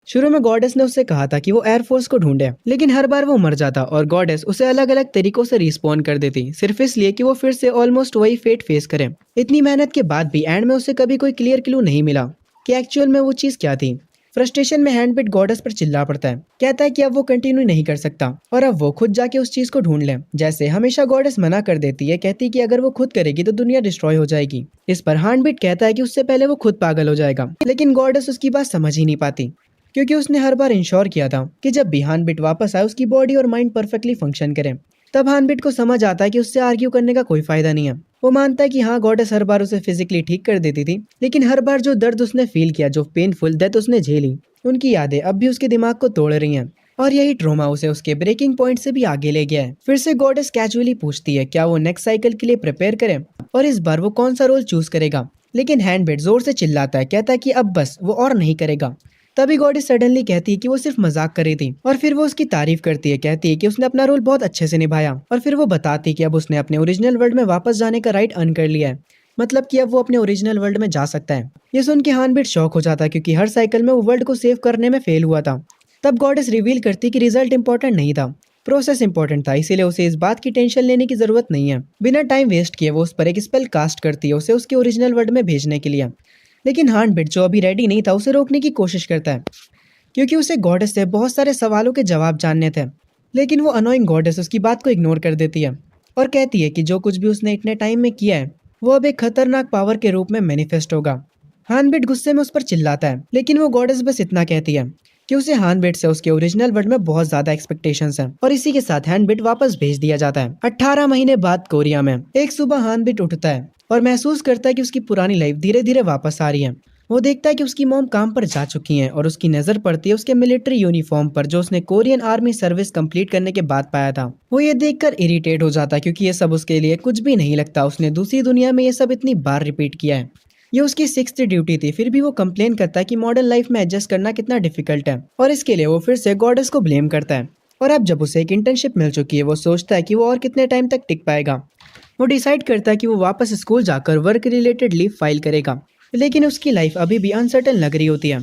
शुरू में गॉडेस ने उससे कहा था कि वो एयरफोर्स को ढूंढे, लेकिन हर बार वो मर जाता और गॉडेस उसे अलग अलग तरीकों से रिस्पॉन्ड कर देती, सिर्फ इसलिए कि वो फिर से ऑलमोस्ट वही फेट फेस करे। इतनी मेहनत के बाद भी एंड में उसे कभी कोई क्लियर क्लू नहीं मिला कि एक्चुअल में वो चीज क्या थी। फ्रस्ट्रेशन में हैंडबिट गॉडेस पर चिल्ला पड़ता है, कहता है कि अब वो कंटिन्यू नहीं कर सकता और अब वो खुद जाके उस चीज को ढूंढ ले। जैसे हमेशा गॉडेस मना कर देती है, कहती कि अगर वो खुद करेगी तो दुनिया डिस्ट्रॉय हो जाएगी। इस पर हैंडबिट कहता है कि उससे पहले वो खुद पागल हो जाएगा, लेकिन गॉडेस उसकी बात समझ ही नहीं पाती, क्योंकि उसने हर बार इंश्योर किया था कि जब भी हानबिट वापस आए उसकी बॉडी और माइंड परफेक्टली फंक्शन करें। तब हानबिट को समझ आता है कि उससे आर्ग्यू करने का कोई फायदा नहीं है। वो मानता है कि हाँ, गॉडेस हर बार उसे फिजिकली ठीक कर देती थी, लेकिन हर बार जो दर्द उसने फील किया, जो पेनफुल डेथ उसने झेली, उनकी यादें अब भी उसके दिमाग को तोड़ रही हैं। और यही ट्रॉमा उसे उसके ब्रेकिंग पॉइंट से भी आगे ले गया है। फिर से गॉडेस कैजुअली पूछती है क्या वो नेक्स्ट साइकिल के लिए प्रिपेयर करे और इस बार वो कौन सा रोल चूज करेगा। लेकिन हैंडबिट जोर से चिल्लाता है, कहता है कि अब बस वो और नहीं करेगा। तभी गॉडेस सडनली कहती है कि वो सिर्फ मजाक कर रही थी और फिर वो उसकी तारीफ करती है, कहती है कि उसने अपना रोल बहुत अच्छे से निभाया। और फिर वो बताती है कि अब उसने अपने ओरिजिनल वर्ल्ड में वापस जाने का राइट अर्न कर लिया है, मतलब कि अब वो अपने ओरिजिनल वर्ल्ड में जा सकता है। ये सुन के हानबिट शॉक हो जाता है, क्योंकि हर साइकिल में वो वर्ल्ड को सेव करने में फेल हुआ था। तब गॉडेस रिवील करती कि रिजल्ट इंपॉर्टेंट नहीं था, प्रोसेस इंपॉर्टेंट था, इसीलिए उसे इस बात की टेंशन लेने की जरूरत नहीं है। बिना टाइम वेस्ट किए वो उस पर एक स्पेल कास्ट करती है, उसे उसके ओरिजिनल वर्ल्ड में भेजने के लिए। लेकिन हानबिट जो अभी रेडी नहीं था उसे रोकने की कोशिश करता है, क्योंकि उसे गॉडेस से बहुत सारे सवालों के जवाब जानने थे। लेकिन वो अनोइंग गॉडेस उसकी बात को इग्नोर कर देती है और कहती है कि जो कुछ भी उसने इतने टाइम में किया है वो अब एक खतरनाक पावर के रूप में मैनिफेस्ट होगा। हानबिट गुस्से में उस पर चिल्लाता है, लेकिन वो गॉडेस बस इतना कहती है कि उसे हानबिट से उसके ओरिजिनल वर्ल्ड में बहुत ज्यादा एक्सपेक्टेशंस हैं। और इसी के साथ हैंडबिट वापस भेज दिया जाता है। 18 महीने बाद कोरिया में एक सुबह हानबिट उठता है और महसूस करता है कि उसकी पुरानी लाइफ धीरे धीरे वापस आ रही है। वो देखता है कि उसकी मॉम काम पर जा चुकी हैं और उसकी नजर पड़ती है उसके मिलिट्री यूनिफॉर्म पर, जो उसने कोरियन आर्मी सर्विस कंप्लीट करने के बाद पाया था। वो ये देखकर इरिटेट हो जाता है, क्योंकि ये सब उसके लिए कुछ भी नहीं लगता। उसने दूसरी दुनिया में ये सब इतनी बार रिपीट किया है। ये उसकी 6th ड्यूटी थी, फिर भी वो कंप्लेन करता है कि मॉडर्न लाइफ में एडजस्ट करना कितना डिफिकल्ट है, और इसके लिए वो फिर से गॉडेस को ब्लेम करता है। और अब जब उसे एक इंटर्नशिप मिल चुकी है, वो सोचता है कि वो और कितने टाइम तक टिक पाएगा। वो डिसाइड करता है कि वो वापस स्कूल जाकर वर्क रिलेटेड लीव फाइल करेगा, लेकिन उसकी लाइफ अभी भी अनसर्टेन लग रही होती है।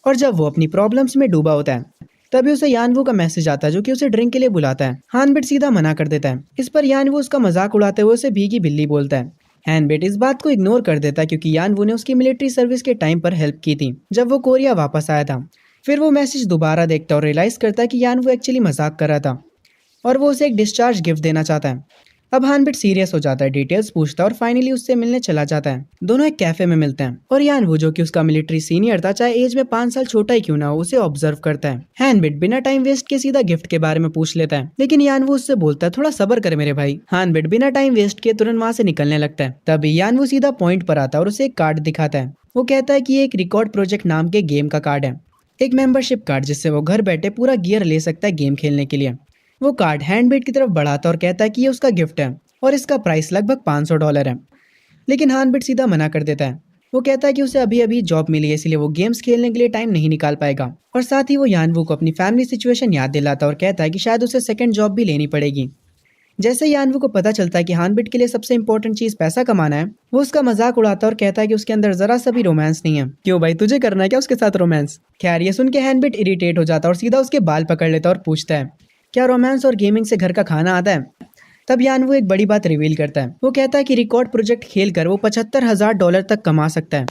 और जब वो अपनी प्रॉब्लम्स में डूबा होता है, तभी उसे यानवू का मैसेज आता है, जो कि उसे ड्रिंक के लिए बुलाता है। हानबिट सीधा मना कर देता है। इस पर यानवू उसका मजाक उड़ाते हुए उसे भीगी बिल्ली बोलता है। हैनबिट इस बात को इग्नोर कर देता है, क्योंकि यानवू ने उसकी मिलिट्री सर्विस के टाइम पर हेल्प की थी, जब वो कोरिया वापस आया था। फिर वो मैसेज दोबारा देखता है और रियलाइज करता है कि यानवू एक्चुअली मजाक कर रहा था और वो उसे एक डिस्चार्ज गिफ्ट देना चाहता है। अब हानबिट सीरियस हो जाता है, डिटेल्स पूछता है और फाइनली उससे मिलने चला जाता है। दोनों एक कैफे में मिलते हैं और यानवू, जो कि उसका मिलिट्री सीनियर था, चाहे एज में 5 साल छोटा ही क्यों ना हो, उसे ऑब्जर्व करता है। हानबिट बिना टाइम वेस्ट के सीधा गिफ्ट के बारे में पूछ लेता है, लेकिन यानवू उससे बोलता है थोड़ा सब्र कर मेरे भाई। हानबिट बिना टाइम वेस्ट किए तुरंत वहां से निकलने लगता है। तभी यानवू सीधा पॉइंट पर आता है और उसे एक कार्ड दिखाता है। वो कहता है कि ये एक रिकॉर्ड प्रोजेक्ट नाम के गेम का कार्ड है, एक मेंबरशिप कार्ड, जिससे वो घर बैठे पूरा गियर ले सकता है गेम खेलने के लिए। वो कार्ड हैंडबिट की तरफ बढ़ाता और कहता है कि ये उसका गिफ्ट है और इसका प्राइस लगभग $500 है। लेकिन हानबिट सीधा मना कर देता है। वो कहता है कि उसे अभी अभी जॉब मिली है, इसलिए वो गेम्स खेलने के लिए टाइम नहीं निकाल पाएगा। और साथ ही वो यानवू को अपनी फैमिली सिचुएशन याद दिलाता है और कहता है कि शायद उसे सेकंड जॉब भी लेनी पड़ेगी। जैसे यानवू को पता चलता है कि हानबिट के लिए सबसे इंपॉर्टेंट चीज पैसा कमाना है, वो उसका मजाक उड़ाता है और कहता है कि उसके अंदर जरा सा भी रोमांस नहीं है। क्यों भाई, तुझे करना है क्या उसके साथ रोमांस? खैर, ये सुन के हैनबिट इरिटेट हो जाता है और सीधा उसके बाल पकड़ लेता है और पूछता है क्या रोमांस और गेमिंग से घर का खाना आता है? तब यानवू एक बड़ी बात रिवील करता है। वो कहता है कि रिकॉर्ड प्रोजेक्ट खेलकर वो $75,000 तक कमा सकता है।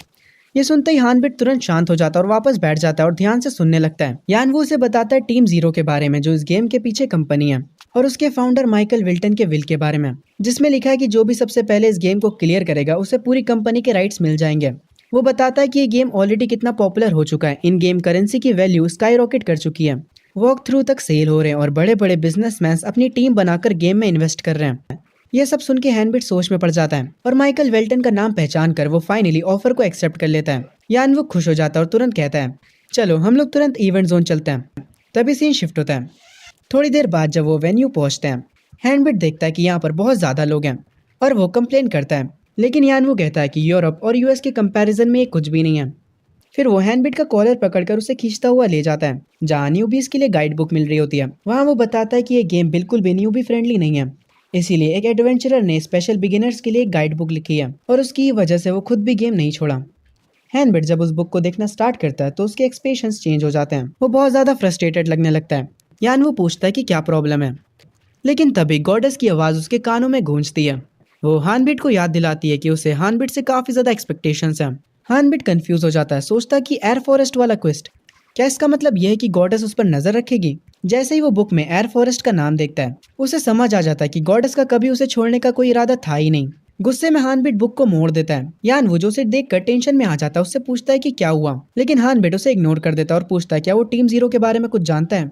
ये सुनते ही हानबिट तुरंत शांत हो जाता है और वापस बैठ जाता है और ध्यान से सुनने लगता है। यानवू उसे बताता है टीम जीरो के बारे में, जो इस गेम के पीछे कंपनी है, और उसके फाउंडर माइकल विल्टन के विल के बारे में, जिसमें लिखा है कि जो भी सबसे पहले इस गेम को क्लियर करेगा उसे पूरी कंपनी के राइट्स मिल जाएंगे। वो बताता है कि ये गेम ऑलरेडी कितना पॉपुलर हो चुका है, इन गेम करेंसी की वैल्यू स्काई रॉकेट कर चुकी है, वॉक थ्रू तक सेल हो रहे हैं और बड़े बड़े बिजनेसमैन अपनी टीम बनाकर गेम में इन्वेस्ट कर रहे हैं। ये सब सुन के हैनबिट सोच में पड़ जाता है और माइकल वेल्टन का नाम पहचान कर वो फाइनली ऑफर को एक्सेप्ट कर लेता है। यानवू खुश हो जाता है और तुरंत कहता है चलो हम लोग तुरंत इवेंट जोन चलते हैं। तभी सीन शिफ्ट होता है। थोड़ी देर बाद जब वो वेन्यू पहुंचते हैं, हैनबिट देखता है कि यहाँ पर बहुत ज्यादा लोग हैं और वो कंप्लेन करता है, लेकिन यानवू कहता है कि यूरोप और यूएस के कंपैरिजन में ये कुछ भी नहीं है। फिर वो हैनबिट का कॉलर पकड़कर उसे खींचता हुआ ले जाता है, जहाँ न्यूबीज के लिए गाइड बुक मिल रही होती है। वहाँ वो बताता है कि ये गेम बिल्कुल भी न्यूबी फ्रेंडली नहीं है, इसीलिए एक एडवेंचरर ने स्पेशल बिगिनर्स के लिए एक गाइड बुक लिखी है और उसकी वजह से वो खुद भी गेम नहीं छोड़ा। हैनबिट जब उस बुक को देखना स्टार्ट करता है तो उसके एक्सप्रेशंस चेंज हो जाते हैं। वो बहुत ज्यादा फ्रस्ट्रेटेड लगने लगता है। यान वो पूछता है कि क्या प्रॉब्लम है, लेकिन तभी गॉडेस की आवाज उसके कानों में गूंजती है। वो हानबिट को याद दिलाती है कि उसे हानबिट से काफी ज्यादा एक्सपेक्टेशंस हैं। हानबिट कंफ्यूज हो जाता है, सोचता है कि एयर फॉरेस्ट वाला क्वेस्ट, क्या इसका मतलब यह है कि गॉडेस उस पर नजर रखेगी। जैसे ही वो बुक में एयर फॉरेस्ट का नाम देखता है, उसे समझ आ जाता है कि गॉडेस का कभी उसे छोड़ने का कोई इरादा था ही नहीं। गुस्से में हानबिट बुक को मोड़ देता है। यान वो जो उसे देखकर टेंशन में आ जाता है, उससे पूछता है कि क्या हुआ, लेकिन हानबिट उसे इग्नोर कर देता है और पूछता है क्या वो टीम जीरो के बारे में कुछ जानता है।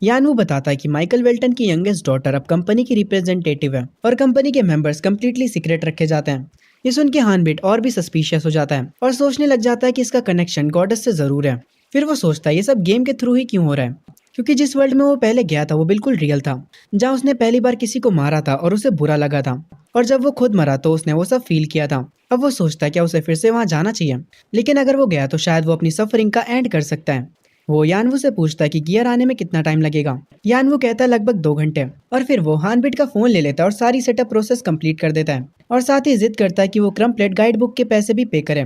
यानू बताता है कि माइकल वेल्टन की यंगेस्ट डॉटर अब कंपनी की रिप्रेजेंटेटिव है और कंपनी के मेंबर्स कंप्लीटली सीक्रेट रखे जाते हैं। ये सुन के हानबिट और भी सस्पिशियस हो जाता है और सोचने लग जाता है कि इसका कनेक्शन गॉडेस से जरूर है। फिर वो सोचता है ये सब गेम के थ्रू ही क्यों हो रहा है, क्योंकि जिस वर्ल्ड में वो पहले गया था वो बिल्कुल रियल था, जहाँ उसने पहली बार किसी को मारा था और उसे बुरा लगा था, और जब वो खुद मरा तो उसने वो सब फील किया था। अब वो सोचता है क्या उसे फिर से वहाँ जाना चाहिए, लेकिन अगर वो गया तो शायद वो अपनी सफरिंग का एंड कर सकता है। वो यानवू से पूछता है कि गियर आने में कितना टाइम लगेगा। यानवू कहता है लगभग 2 घंटे, और फिर वो हानबिट का फोन ले लेता है और सारी सेटअप प्रोसेस कंप्लीट कर देता है, और साथ ही जिद करता है कि वो क्रम्पलेट गाइड बुक के पैसे भी पे करे।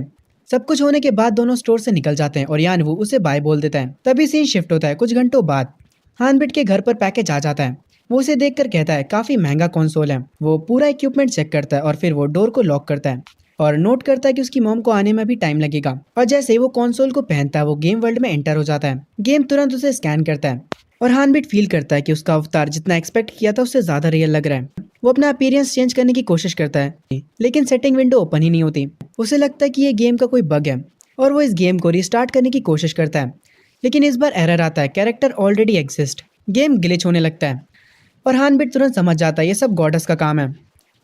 सब कुछ होने के बाद दोनों स्टोर से निकल जाते हैं और यानवू उसे बाय बोल देता है। तभी सीन शिफ्ट होता है। कुछ घंटों बाद हानबिट के घर पर पैकेज आ जाता है। वो उसे देखकर कहता है काफी महंगा कंसोल है। वो पूरा इक्विपमेंट चेक करता है और फिर वो डोर को लॉक करता है और नोट करता है कि उसकी मॉम को आने में भी टाइम लगेगा। और जैसे ही वो कंसोल को पहनता है वो गेम वर्ल्ड में एंटर हो जाता है। गेम तुरंत उसे स्कैन करता है और हानबिट फील करता है कि उसका अवतार जितना एक्सपेक्ट किया था उससे ज्यादा रियल लग रहा है। वो अपना अपीयरेंस चेंज करने की कोशिश करता है, लेकिन सेटिंग विंडो ओपन ही नहीं होती। उसे लगता है कि ये गेम का कोई बग है और वो इस गेम को रिस्टार्ट करने की कोशिश करता है, लेकिन इस बार एरर आता है, character already exist. Game glitch होने लगता है और हानबिट तुरंत समझ जाता है ये सब गॉडेस का काम है,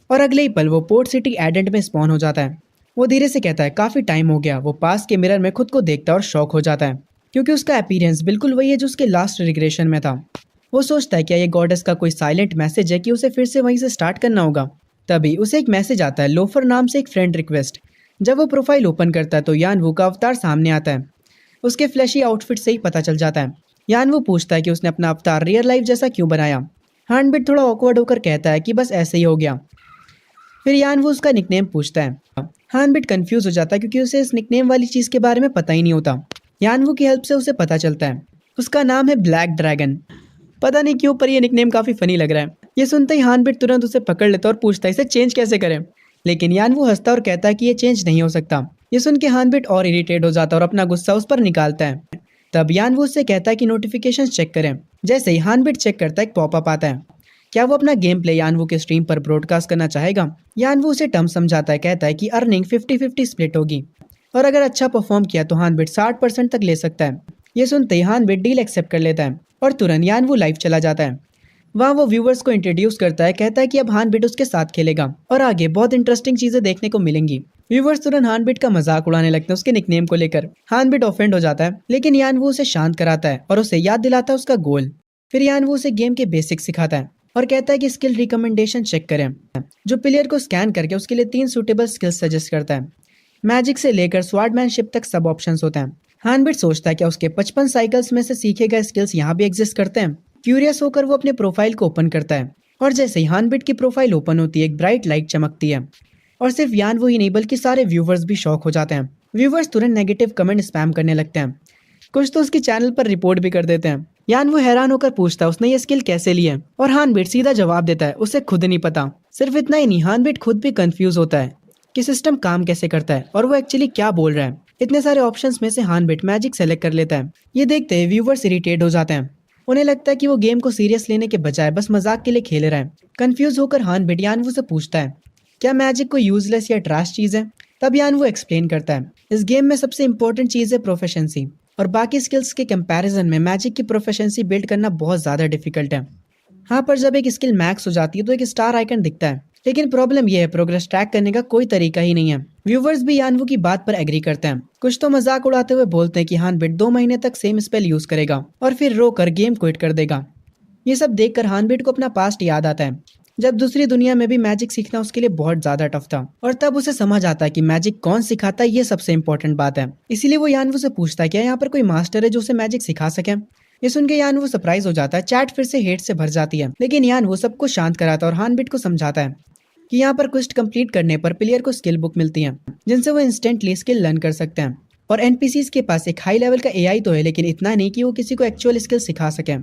और अगले ही पल वो पोर्ट सिटी एडेंट में स्पॉन हो जाता है। वो धीरे से कहता है काफी टाइम हो गया। वो पास के मिरर में खुद को देखता है और शॉक हो जाता है, क्योंकि उसका अपीयरेंस बिल्कुल वही है जो उसके लास्ट रिग्रेशन में था। वो सोचता है क्या ये गॉडेस का कोई साइलेंट मैसेज है कि उसे फिर से वहीं से स्टार्ट करना होगा। तभी उसे एक मैसेज आता है, लोफर नाम से एक फ्रेंड रिक्वेस्ट। जब वो प्रोफाइल ओपन करता है तो यानवू का अवतार सामने आता है। उसके फ्लैशी आउटफिट से ही पता चल जाता है। यानवू पूछता है कि उसने अपना अवतार रियल लाइफ जैसा क्यों बनाया। हानबिट थोड़ा ऑकवर्ड होकर कहता है कि बस ऐसे ही हो गया। फिर यानवू उसका निकनेम पूछता है। हानबिट कंफ्यूज हो जाता है क्योंकि उसे इस निकनेम वाली चीज के बारे में पता ही नहीं होता। यानवू की हेल्प से उसे पता चलता है उसका नाम है ब्लैक ड्रैगन। पता नहीं क्यों पर ये निकनेम काफी फनी लग रहा है। ये सुनते ही हानबिट तुरंत उसे पकड़ लेता है और पूछता है इसे चेंज कैसे करें, लेकिन यानवू हंसता और कहता है कि ये चेंज नहीं हो सकता। ये सुन के हानबिट और इरिटेट हो जाता है और अपना गुस्सा उस पर निकालता है। तब यानवू उससे कहता है कि नोटिफिकेशन चेक करें। जैसे ही हानबिट चेक करता है एक पॉपअप आता है। क्या वो अपना गेम प्ले यानवू के स्ट्रीम पर ब्रॉडकास्ट करना चाहेगा। यानवू उसे टर्म समझाता है, कहता है कि अर्निंग 50-50 स्प्लिट होगी और अगर अच्छा परफॉर्म किया तो हानबिट 60% तक ले सकता है। ये सुनते ही हानबिट डील एक्सेप्ट कर लेता है और तुरंत यानवू लाइव चला जाता है। वहाँ वो व्यूवर्स को इंट्रोड्यूस करता है, कहता है कि अब हानबिट उसके साथ खेलेगा और आगे बहुत इंटरेस्टिंग चीजें देखने को मिलेंगी। व्यूवर्स तुरंत हानबिट का मजाक उड़ाने लगते हैं उसके निकनेम को लेकर। हानबिट ऑफेंड हो जाता है, लेकिन यानवू उसे शांत कराता है और उसे याद दिलाता है उसका गोल। फिर यानवू उसे गेम के बेसिक्स सिखाता है और कहता है कि स्किल रिकमेंडेशन चेक करें, जो प्लेयर को स्कैन करके उसके लिए 3 सूटेबल स्किल्स सजेस्ट करता है। मैजिक से लेकर स्वॉर्डमैनशिप तक सब ऑप्शंस होते हैं। हानबिट सोचता है कि उसके 55 साइकिल्स में से सीखे गए स्किल्स यहाँ भी एग्जिस्ट करते हैं। क्यूरियस होकर वो अपने प्रोफाइल को ओपन करता है और जैसे ही हानबिट की प्रोफाइल ओपन होती है एक ब्राइट लाइट चमकती है और सिर्फ यानवू ही नहीं बल्कि सारे व्यूवर्स भी शॉक हो जाते हैं। व्यूवर्स तुरंत नेगेटिव कमेंट स्पैम करने लगते हैं, कुछ तो उसके चैनल पर रिपोर्ट भी कर देते हैं। यानवू हैरान होकर पूछता है उसने ये स्किल कैसे ली है, और हानबिट सीधा जवाब देता है उसे खुद नहीं पता। सिर्फ इतना ही नहीं, हानबिट खुद भी कंफ्यूज होता है कि सिस्टम काम कैसे करता है और वो एक्चुअली क्या बोल रहा है। इतने सारे ऑप्शंस में से हानबिट मैजिक सेलेक्ट कर लेता है। ये देखते ही व्यूवर्स इरिटेट हो जाते हैं। उन्हें लगता है कि वो गेम को सीरियस लेने के बजाय बस मजाक के लिए खेल रहा है। कंफ्यूज होकर हानबिट यानवू से पूछता है क्या मैजिक कोई यूजलेस या ट्रैश चीज है। तब यानवू एक्सप्लेन करता है इस गेम में सबसे इंपॉर्टेंट चीज है प्रोफेशंसी, और बाकी स्किल्स के कंपैरिजन में मैजिक की प्रोफेशंसी बिल्ड करना बहुत ज्यादा डिफिकल्ट है। हाँ, पर जब एक स्किल मैक्स हो जाती है तो एक स्टार आइकन दिखता है, लेकिन प्रॉब्लम यह है प्रोग्रेस ट्रैक करने का कोई तरीका ही नहीं है। व्यूवर्स भी यानवू की बात पर एग्री करते हैं। कुछ तो मजाक उड़ाते हुए बोलते हैं कि हानबिट 2 महीने तक सेम स्पेल यूज करेगा और फिर रोकर गेम क्विट कर देगा। ये सब देखकर हानबिट को अपना पास्ट याद आता है, जब दूसरी दुनिया में भी मैजिक सीखना उसके लिए बहुत ज्यादा टफ था, और तब उसे समझ आता है कि मैजिक कौन सिखाता है ये सबसे इंपॉर्टेंट बात है। इसीलिए वो यानवू से पूछता है क्या यहाँ पर कोई मास्टर है जो उसे मैजिक सिखा सके। ये सुन के यानवू सरप्राइज हो जाता है। चैट फिर से हेट से भर जाती है, लेकिन यानवू सबको शांत कराता है और हानबिट को समझाता है कि यहाँ पर क्वेस्ट कंप्लीट करने पर प्लेयर को स्किल बुक मिलती है जिनसे वो इंस्टेंटली स्किल लर्न कर सकते हैं। और एनपीसीज के पास एक हाई लेवल का एआई तो है, लेकिन इतना नहीं कि वो किसी को एक्चुअल स्किल सिखा सके।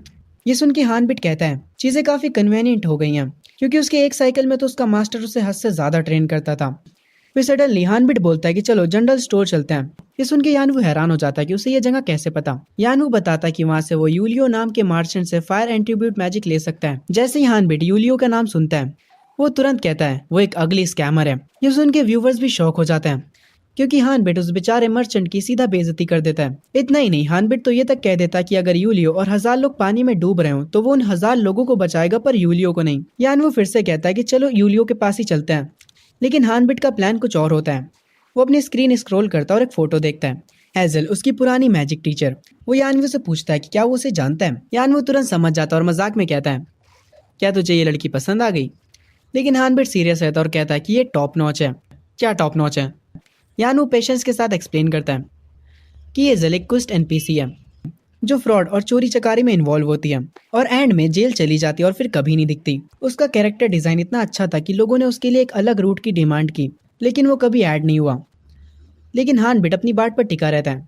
ये सुन के हार्नबिट कहता है चीजें काफी कन्वीनियंट हो गई हैं, क्योंकि उसके एक साइकिल में तो उसका मास्टर उसे हद से ज्यादा ट्रेन करता था। फिर सडनली हार्नबिट बोलता है कि चलो जनरल स्टोर चलते हैं। ये सुन के यानवू हैरान हो जाता है कि उसे ये जगह कैसे पता। यानवू बताता है कि वहाँ से वो यूलियो नाम के मार्चेंट से फायर एंट्रीब्यूट मैजिक ले सकता है। जैसे ही हार्नबिट यूलियो का नाम सुनता है, वो तुरंत कहता है वो एक अगली स्कैमर है। ये सुन के व्यूवर्स भी शॉक हो जाते हैं, क्योंकि हार्नबिट उस बेचारे मर्चेंट की सीधा बेइज्जती कर देता है। इतना ही नहीं, हार्नबिट तो ये तक कह देता कि अगर यूलियो और 1000 लोग पानी में डूब रहे हो तो वो उन 1000 लोगों को बचाएगा, पर यूलियो को नहीं। यानवू फिर से कहता है कि चलो यूलियो के पास ही चलते हैं, लेकिन हार्नबिट का प्लान कुछ और होता है। वो अपनी स्क्रीन स्क्रॉल करता है और एक फोटो देखता है। हेजल, उसकी पुरानी मैजिक टीचर। वो यानवू से पूछता है कि क्या वो उसे जानता है। यानवू तुरंत समझ जाता है और मजाक में कहता है क्या तुझे ये लड़की पसंद आ गई। लेकिन हार्नबिट सीरियस रहता है और कहता है कि ये टॉप नॉच है। क्या टॉप नॉच है? यानवू पेशेंस के साथ एक्सप्लेन करता है कि ये हेजल एक क्विस्ट एनपीसी है जो फ्रॉड और चोरी चकारी में इन्वॉल्व होती है और एंड में जेल चली जाती है और फिर कभी नहीं दिखती। उसका कैरेक्टर डिजाइन इतना अच्छा था कि लोगों ने उसके लिए एक अलग रूट की डिमांड की, लेकिन वो कभी ऐड नहीं हुआ। लेकिन हार्नबिट अपनी बात पर टिका रहता है।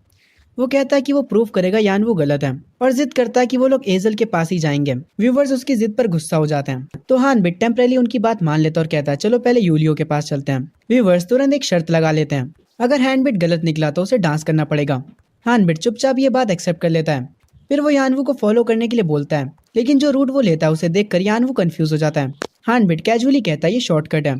वो कहता है कि वो प्रूव करेगा यानवू गलत है और जिद करता है कि वो लोग हेजल के पास ही जाएंगे। व्यूवर्स उसकी जिद पर गुस्सा हो जाते हैं, तो हार्नबिट टेम्परेली उनकी बात मान लेता है और कहता है चलो पहले यूलियो के पास चलते हैं। व्यूवर्स तुरंत एक शर्त लगा लेते हैं, अगर हार्नबिट गलत निकला तो उसे डांस करना पड़ेगा। हार्नबिट चुपचाप ये बात एक्सेप्ट कर लेता है। फिर वो यानवू को फॉलो करने के लिए बोलता है, लेकिन जो रूट वो लेता है उसे देखकर यानवू कंफ्यूज हो जाता है। हार्नबिट कैजुअली कहता है ये शॉर्टकट है।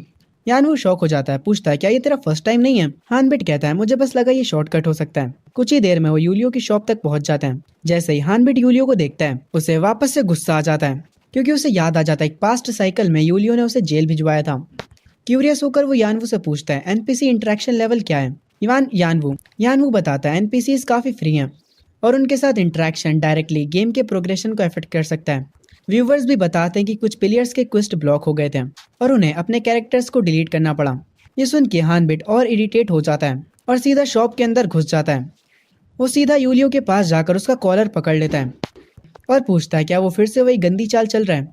यानवू शॉक हो जाता है, पूछता है क्या ये तेरा फर्स्ट टाइम नहीं है। हार्नबिट कहता है मुझे बस लगा ये शॉर्टकट हो सकता है। कुछ ही देर में वो यूलियो की शॉप तक पहुंच जाते हैं। जैसे ही हार्नबिट यूलियो को देखता है, उसे वापस से गुस्सा आ जाता है, क्योंकि उसे याद आ जाता है एक पास्ट साइकिल में यूलियो ने उसे जेल भिजवाया था। क्यूरियस होकर वो यानवू से पूछता है एनपीसी इंटरेक्शन लेवल क्या है। यानवू बताता है एनपीसीज काफी फ्री हैं और उनके साथ इंटरेक्शन डायरेक्टली गेम के प्रोग्रेशन को अफेक्ट कर सकता है। व्यूवर्स भी बताते हैं कि कुछ प्लेयर्स के क्वेस्ट ब्लॉक हो गए थे और उन्हें अपने कैरेक्टर्स को डिलीट करना पड़ा। ये सुन के हार्नबिट और इरिटेट हो जाता है और सीधा शॉप के अंदर घुस जाता है। वो सीधा यूलियो के पास जाकर उसका कॉलर पकड़ लेता है और पूछता है क्या वो फिर से वही गंदी चाल चल रहा है,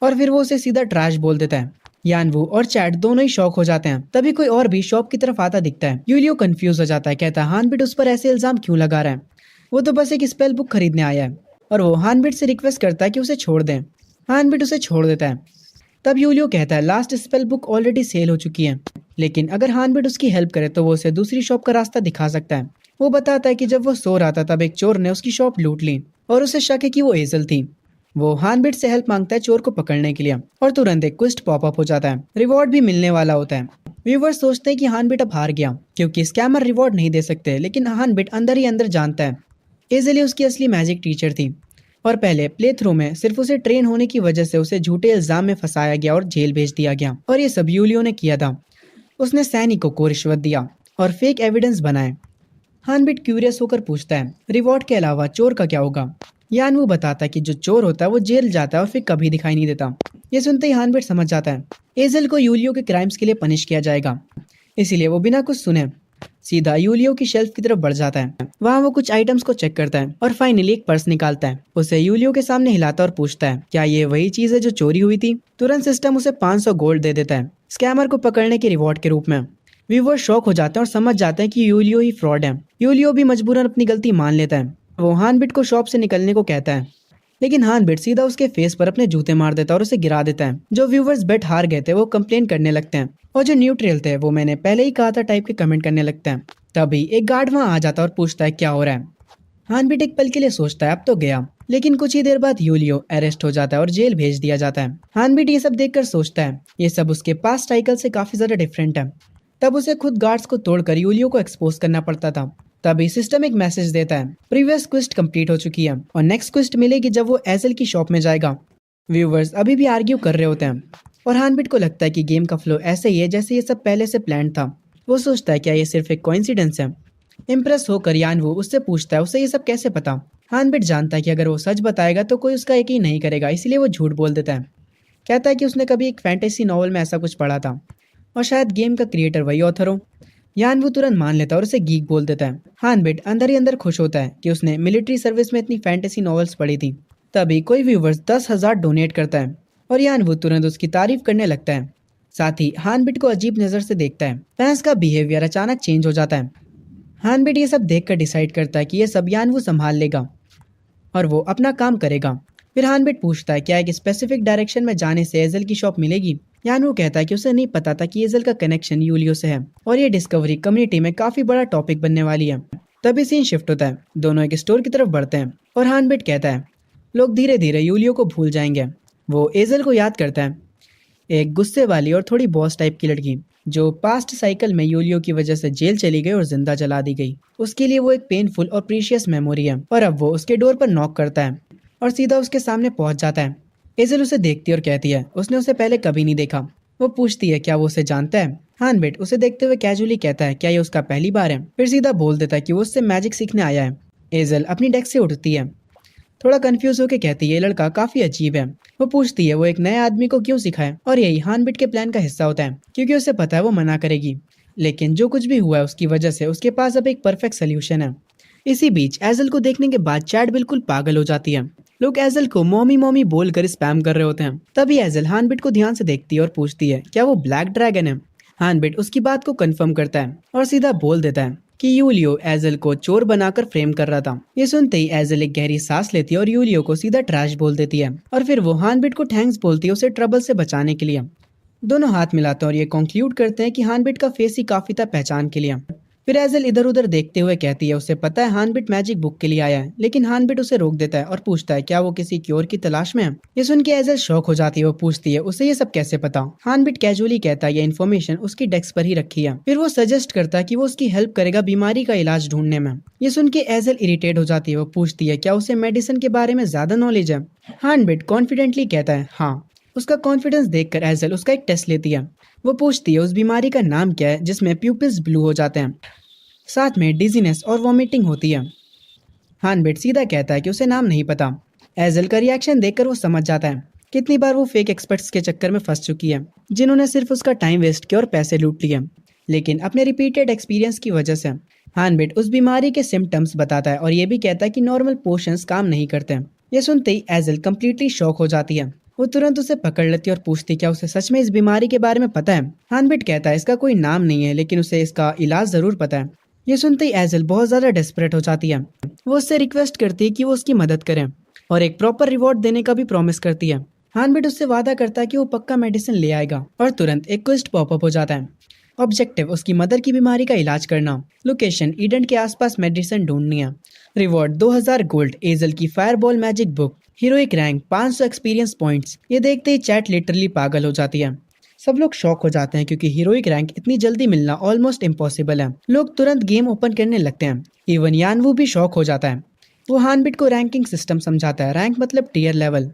और फिर वो उसे सीधा ट्रैश बोल देता है। यानवू और चैट दोनों ही शॉक हो जाते हैं। तभी कोई और भी शॉप की तरफ आता दिखता है। यूलियो कंफ्यूज हो जाता है, कहता है हार्नबिट उस पर ऐसे इल्जाम क्यों लगा रहा है, वो तो बस एक स्पेल बुक खरीदने आया है। और वो हार्नबिट से रिक्वेस्ट करता है कि उसे छोड़ दें। हार्नबिट उसे छोड़ देता है। तब यूलियो कहता है last spell book already sell हो चुकी है, लेकिन अगर हार्नबिट उसकी हेल्प करे तो वो उसे दूसरी शॉप का रास्ता दिखा सकता है। वो बताता है कि जब वो सो रहा था तब एक चोर ने उसकी शॉप लूट ली और उसे शक है कि वो हेजल थी। वो हार्नबिट से हेल्प मांगता है चोर को पकड़ने के लिए और तुरंत एक क्विस्ट पॉपअप हो जाता है। रिवॉर्ड भी मिलने वाला होता है। व्यूवर्स सोचते हैं कि हार्नबिट अब हार गया, क्योंकि स्कैमर रिवॉर्ड नहीं दे सकते, लेकिन हार्नबिट अंदर ही अंदर जानता है हेजल उसकी असली मैजिक टीचर थी और पहले प्ले थ्रू में सिर्फ उसे ट्रेन होने की वजह से उसे झूठे इल्जाम में फंसाया गया और जेल भेज दिया गया। और ये सब यूलियो ने किया था। उसने सैनिकों को रिश्वत दिया और फेक एविडेंस बनाए। हार्नबिट क्यूरियस होकर पूछता है रिवॉर्ड के अलावा चोर का क्या होगा। यानवू बताता है कि जो चोर होता है वो जेल जाता है और फिर कभी दिखाई नहीं देता। ये सुनते ही हार्नबिट समझ जाता है हेजल को यूलियो के क्राइम्स के लिए पनिश किया जाएगा, इसीलिए वो बिना कुछ सुने सीधा यूलियो की शेल्फ की तरफ बढ़ जाता है। वहाँ वो कुछ आइटम्स को चेक करता है और फाइनली एक पर्स निकालता है। उसे यूलियो के सामने हिलाता और पूछता है क्या ये वही चीज है जो चोरी हुई थी। तुरंत सिस्टम उसे 500 गोल्ड दे देता है स्कैमर को पकड़ने के रिवॉर्ड के रूप में। व्यूअर शॉक हो जाते हैं और समझ जाते हैं कि यूलियो ही फ्रॉड है। यूलियो भी मजबूरन अपनी गलती मान लेता है। वो हार्नबिट को शॉप से निकलने को कहता है, लेकिन हार्नबिट सीधा उसके फेस पर अपने जूते मार देता है और उसे गिरा देता है। जो व्यूवर्स बेट हार गए थे वो कंप्लेन करने लगते हैं और जो न्यूट्रल थे वो मैंने पहले ही कहा था टाइप के कमेंट करने लगते हैं। तभी एक गार्ड वहाँ आ जाता है और पूछता है क्या हो रहा है। हार्नबिट एक पल के लिए सोचता है अब तो गया, लेकिन कुछ ही देर बाद यूलियो अरेस्ट हो जाता है और जेल भेज दिया जाता है। हार्नबिट ये सब देखकर सोचता है ये सब उसके पास्ट साइकिल से काफी ज्यादा डिफरेंट है। तब उसे खुद गार्ड्स को तोड़कर यूलियो को एक्सपोज करना पड़ता था। तभी सिस्टम एक मैसेज देता है प्रीवियस क्वेस्ट कंप्लीट हो चुकी है और नेक्स्ट क्वेस्ट मिलेगी जब वो हेजल की शॉप में जाएगा। व्यूवर्स अभी भी आर्ग्यू कर रहे होते हैं और हार्नबिट को लगता है कि गेम का फ्लो ऐसे ही है जैसे ये सब पहले से प्लान था। वो सोचता है क्या ये सिर्फ एक कोइंसिडेंस है। इम्प्रेस होकर यानवू उससे पूछता है उसे ये सब कैसे पता। हार्नबिट जानता है कि अगर वो सच बताएगा तो कोई उसका यकीन नहीं करेगा, इसलिए वो झूठ बोल देता है। कहता है कि उसने कभी एक फैंटेसी नॉवल में ऐसा कुछ पढ़ा था और शायद गेम का क्रिएटर वही ऑथर हो। यानवू तुरंत मान लेता है और उसे गीक बोल देता है। हार्नबिट अंदर ही अंदर खुश होता है कि उसने मिलिट्री सर्विस में इतनी फैंटेसी नॉवेल्स पढ़ी थी। तभी कोई व्यूवर्स 10,000 डोनेट करता है और यानवू तुरंत उसकी तारीफ करने लगता है। साथ ही हार्नबिट को अजीब नजर से देखता है। फैंस का बिहेवियर अचानक चेंज हो जाता है। हानबिट ये सब देखकर डिसाइड करता है कि ये सब यानवू संभाल लेगा और वो अपना काम करेगा। फिर हानबिट पूछता है क्या एक स्पेसिफिक डायरेक्शन में जाने से एजल की शॉप मिलेगी। यानवू कहता है कि उसे नहीं पता था कि एजल का कनेक्शन यूलियो से है और ये डिस्कवरी कम्युनिटी में काफी बड़ा टॉपिक बनने वाली है। तभी सीन शिफ्ट होता है, दोनों एक स्टोर की तरफ बढ़ते हैं और हानबिट कहता है लोग धीरे धीरे यूलियो को भूल जाएंगे। वो एजल को याद करता है, एक गुस्से वाली और थोड़ी बॉस टाइप की लड़की जो पास्ट साइकिल में यूलियो की वजह से जेल चली गई और जिंदा जला दी गई। उसके लिए वो एक पेनफुल और प्रीशियस मेमोरी है। और अब वो उसके डोर पर नॉक करता है और सीधा उसके सामने पहुंच जाता है। एजल उसे देखती है और कहती है उसने उसे पहले कभी नहीं देखा। वो पूछती है क्या वो उसे जानता है। हानबिट उसे देखते हुए कैजुअली कहता है क्या ये उसका पहली बार है। फिर सीधा बोल देता है कि वो उससे मैजिक सीखने आया है। एजल अपनी डेस्क से उठती है, थोड़ा कंफ्यूज होकर कहती है ये लड़का काफी अजीब है। वो पूछती है वो एक नए आदमी को क्यों सिखाए और यही हानबिट के प्लान का हिस्सा होता है क्योंकि उसे पता है वो मना करेगी। लेकिन जो कुछ भी हुआ है उसकी वजह से उसके पास अब एक परफेक्ट सोल्यूशन है। इसी बीच एजल को देखने के बाद चैट बिल्कुल पागल हो जाती है। लोग एजल को मॉमी मॉमी बोलकर स्पैम कर रहे होते हैं। तभी एजल हानबिट को ध्यान से देखती है और पूछती है क्या वो ब्लैक ड्रैगन है। हानबिट उसकी बात को कंफर्म करता है और सीधा बोल देता है कि यूलियो एजल को चोर बनाकर फ्रेम कर रहा था। ये सुनते ही एजल एक गहरी सांस लेती है और यूलियो को सीधा ट्रैश बोल देती है और फिर वो हानबिट को थैंक्स बोलती है उसे ट्रबल से बचाने के लिए। दोनों हाथ मिलाते हैं और ये कंक्लूड करते हैं कि हानबिट का फेस ही काफी था पहचान के लिए। फिर एजल इधर उधर देखते हुए कहती है उसे पता है हानबिट मैजिक बुक के लिए आया है, लेकिन हानबिट उसे रोक देता है और पूछता है क्या वो किसी क्योर की तलाश में है। ये सुन के एजल शॉक हो जाती है। वो पूछती है उसे ये सब कैसे पता। हानबिट कैजुअली कहता है ये इन्फॉर्मेशन उसकी डेस्क पर ही रखी है। फिर वो सजेस्ट करता है कि वो उसकी हेल्प करेगा बीमारी का इलाज ढूंढने में। ये सुन के एजल इरिटेट हो जाती है। वो पूछती है क्या उसे मेडिसिन के बारे में ज्यादा नॉलेज है। हानबिट कॉन्फिडेंटली कहता है हाँ। उसका कॉन्फिडेंस देखकर एजल उसका एक टेस्ट लेती है। वो पूछती है उस बीमारी का नाम क्या है जिसमें प्यूपिल्स ब्लू हो जाते हैं, साथ में डिजीनेस और वॉमिटिंग होती है। हानबिट सीधा कहता है कि उसे नाम नहीं पता। एजल का रिएक्शन देखकर वो समझ जाता है कितनी बार वो फेक एक्सपर्ट्स के चक्कर में फंस चुकी है जिन्होंने सिर्फ उसका टाइम वेस्ट किया और पैसे लूट लिए। लेकिन अपने रिपीटेड एक्सपीरियंस की वजह से हानबिट उस बीमारी के सिम्टम्स बताता है और ये भी कहता है कि नॉर्मल पोशंस काम नहीं करते। ये सुनते ही एजल कम्प्लीटली शॉक हो जाती है। वो तुरंत उसे पकड़ लेती है और पूछती क्या उसे सच में इस बीमारी के बारे में पता है। हानबिट कहता है इसका कोई नाम नहीं है लेकिन उसे इसका इलाज जरूर पता है। ये सुनते ही एजल बहुत ज्यादा डेस्परेट हो जाती है। वो उससे रिक्वेस्ट करती है कि वो उसकी मदद करे और एक प्रॉपर रिवॉर्ड देने का भी प्रॉमिस करती है। हानबिट उससे वादा करता है कि वो पक्का मेडिसिन ले आएगा और तुरंत एक क्वेस्ट पॉपअप हो जाता है। ऑब्जेक्टिव उसकी मदर की बीमारी का इलाज करना, लोकेशन ईडन के आसपास मेडिसिन ढूंढनी है, रिवॉर्ड 2000 गोल्ड, एजल की fireball magic book, heroic rank 500 experience points. ये देखते ही चैट लिटरली पागल हो जाती है। सब लोग शॉक हो जाते हैं क्योंकि हीरोइक रैंक इतनी जल्दी मिलना ऑलमोस्ट इम्पॉसिबल है। लोग तुरंत गेम ओपन करने लगते हैं। इवन यानवू भी शॉक हो जाता है। वो हानबिट को रैंकिंग सिस्टम समझाता है। रैंक मतलब टियर लेवल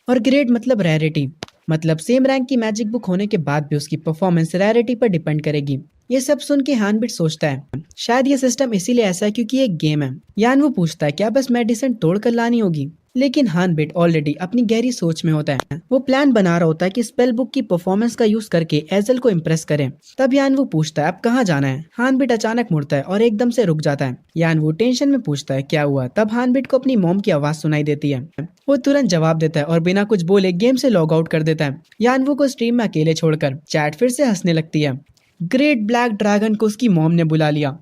और ग्रेड मतलब रैरिटी। मतलब सेम रैंक की मैजिक बुक होने के बाद भी उसकी परफॉर्मेंस रैरिटी पर डिपेंड करेगी। ये सब सुन के हानबिट सोचता है शायद ये सिस्टम इसीलिए ऐसा है क्योंकि ये एक गेम है। यानवू पूछता है क्या बस मेडिसिन तोड़ कर लानी होगी, लेकिन हानबिट ऑलरेडी अपनी गहरी सोच में होता है। वो प्लान बना रहा होता है कि स्पेल बुक की परफॉर्मेंस का यूज करके एजल को इम्प्रेस करें। तब यानवू पूछता है अब कहाँ जाना है। हानबिट अचानक मुड़ता है और एकदम से रुक जाता है। यानवू टेंशन में पूछता है क्या हुआ। तब हानबिट को अपनी मॉम की आवाज सुनाई देती है। वो तुरंत जवाब देता है और बिना कुछ बोले गेम से लॉग आउट कर देता है। यानवू को स्ट्रीम में अकेले छोड़कर चैट फिर से हंसने लगती है। ग्रेट ब्लैक ड्रैगन को उसकी मॉम ने बुला लिया।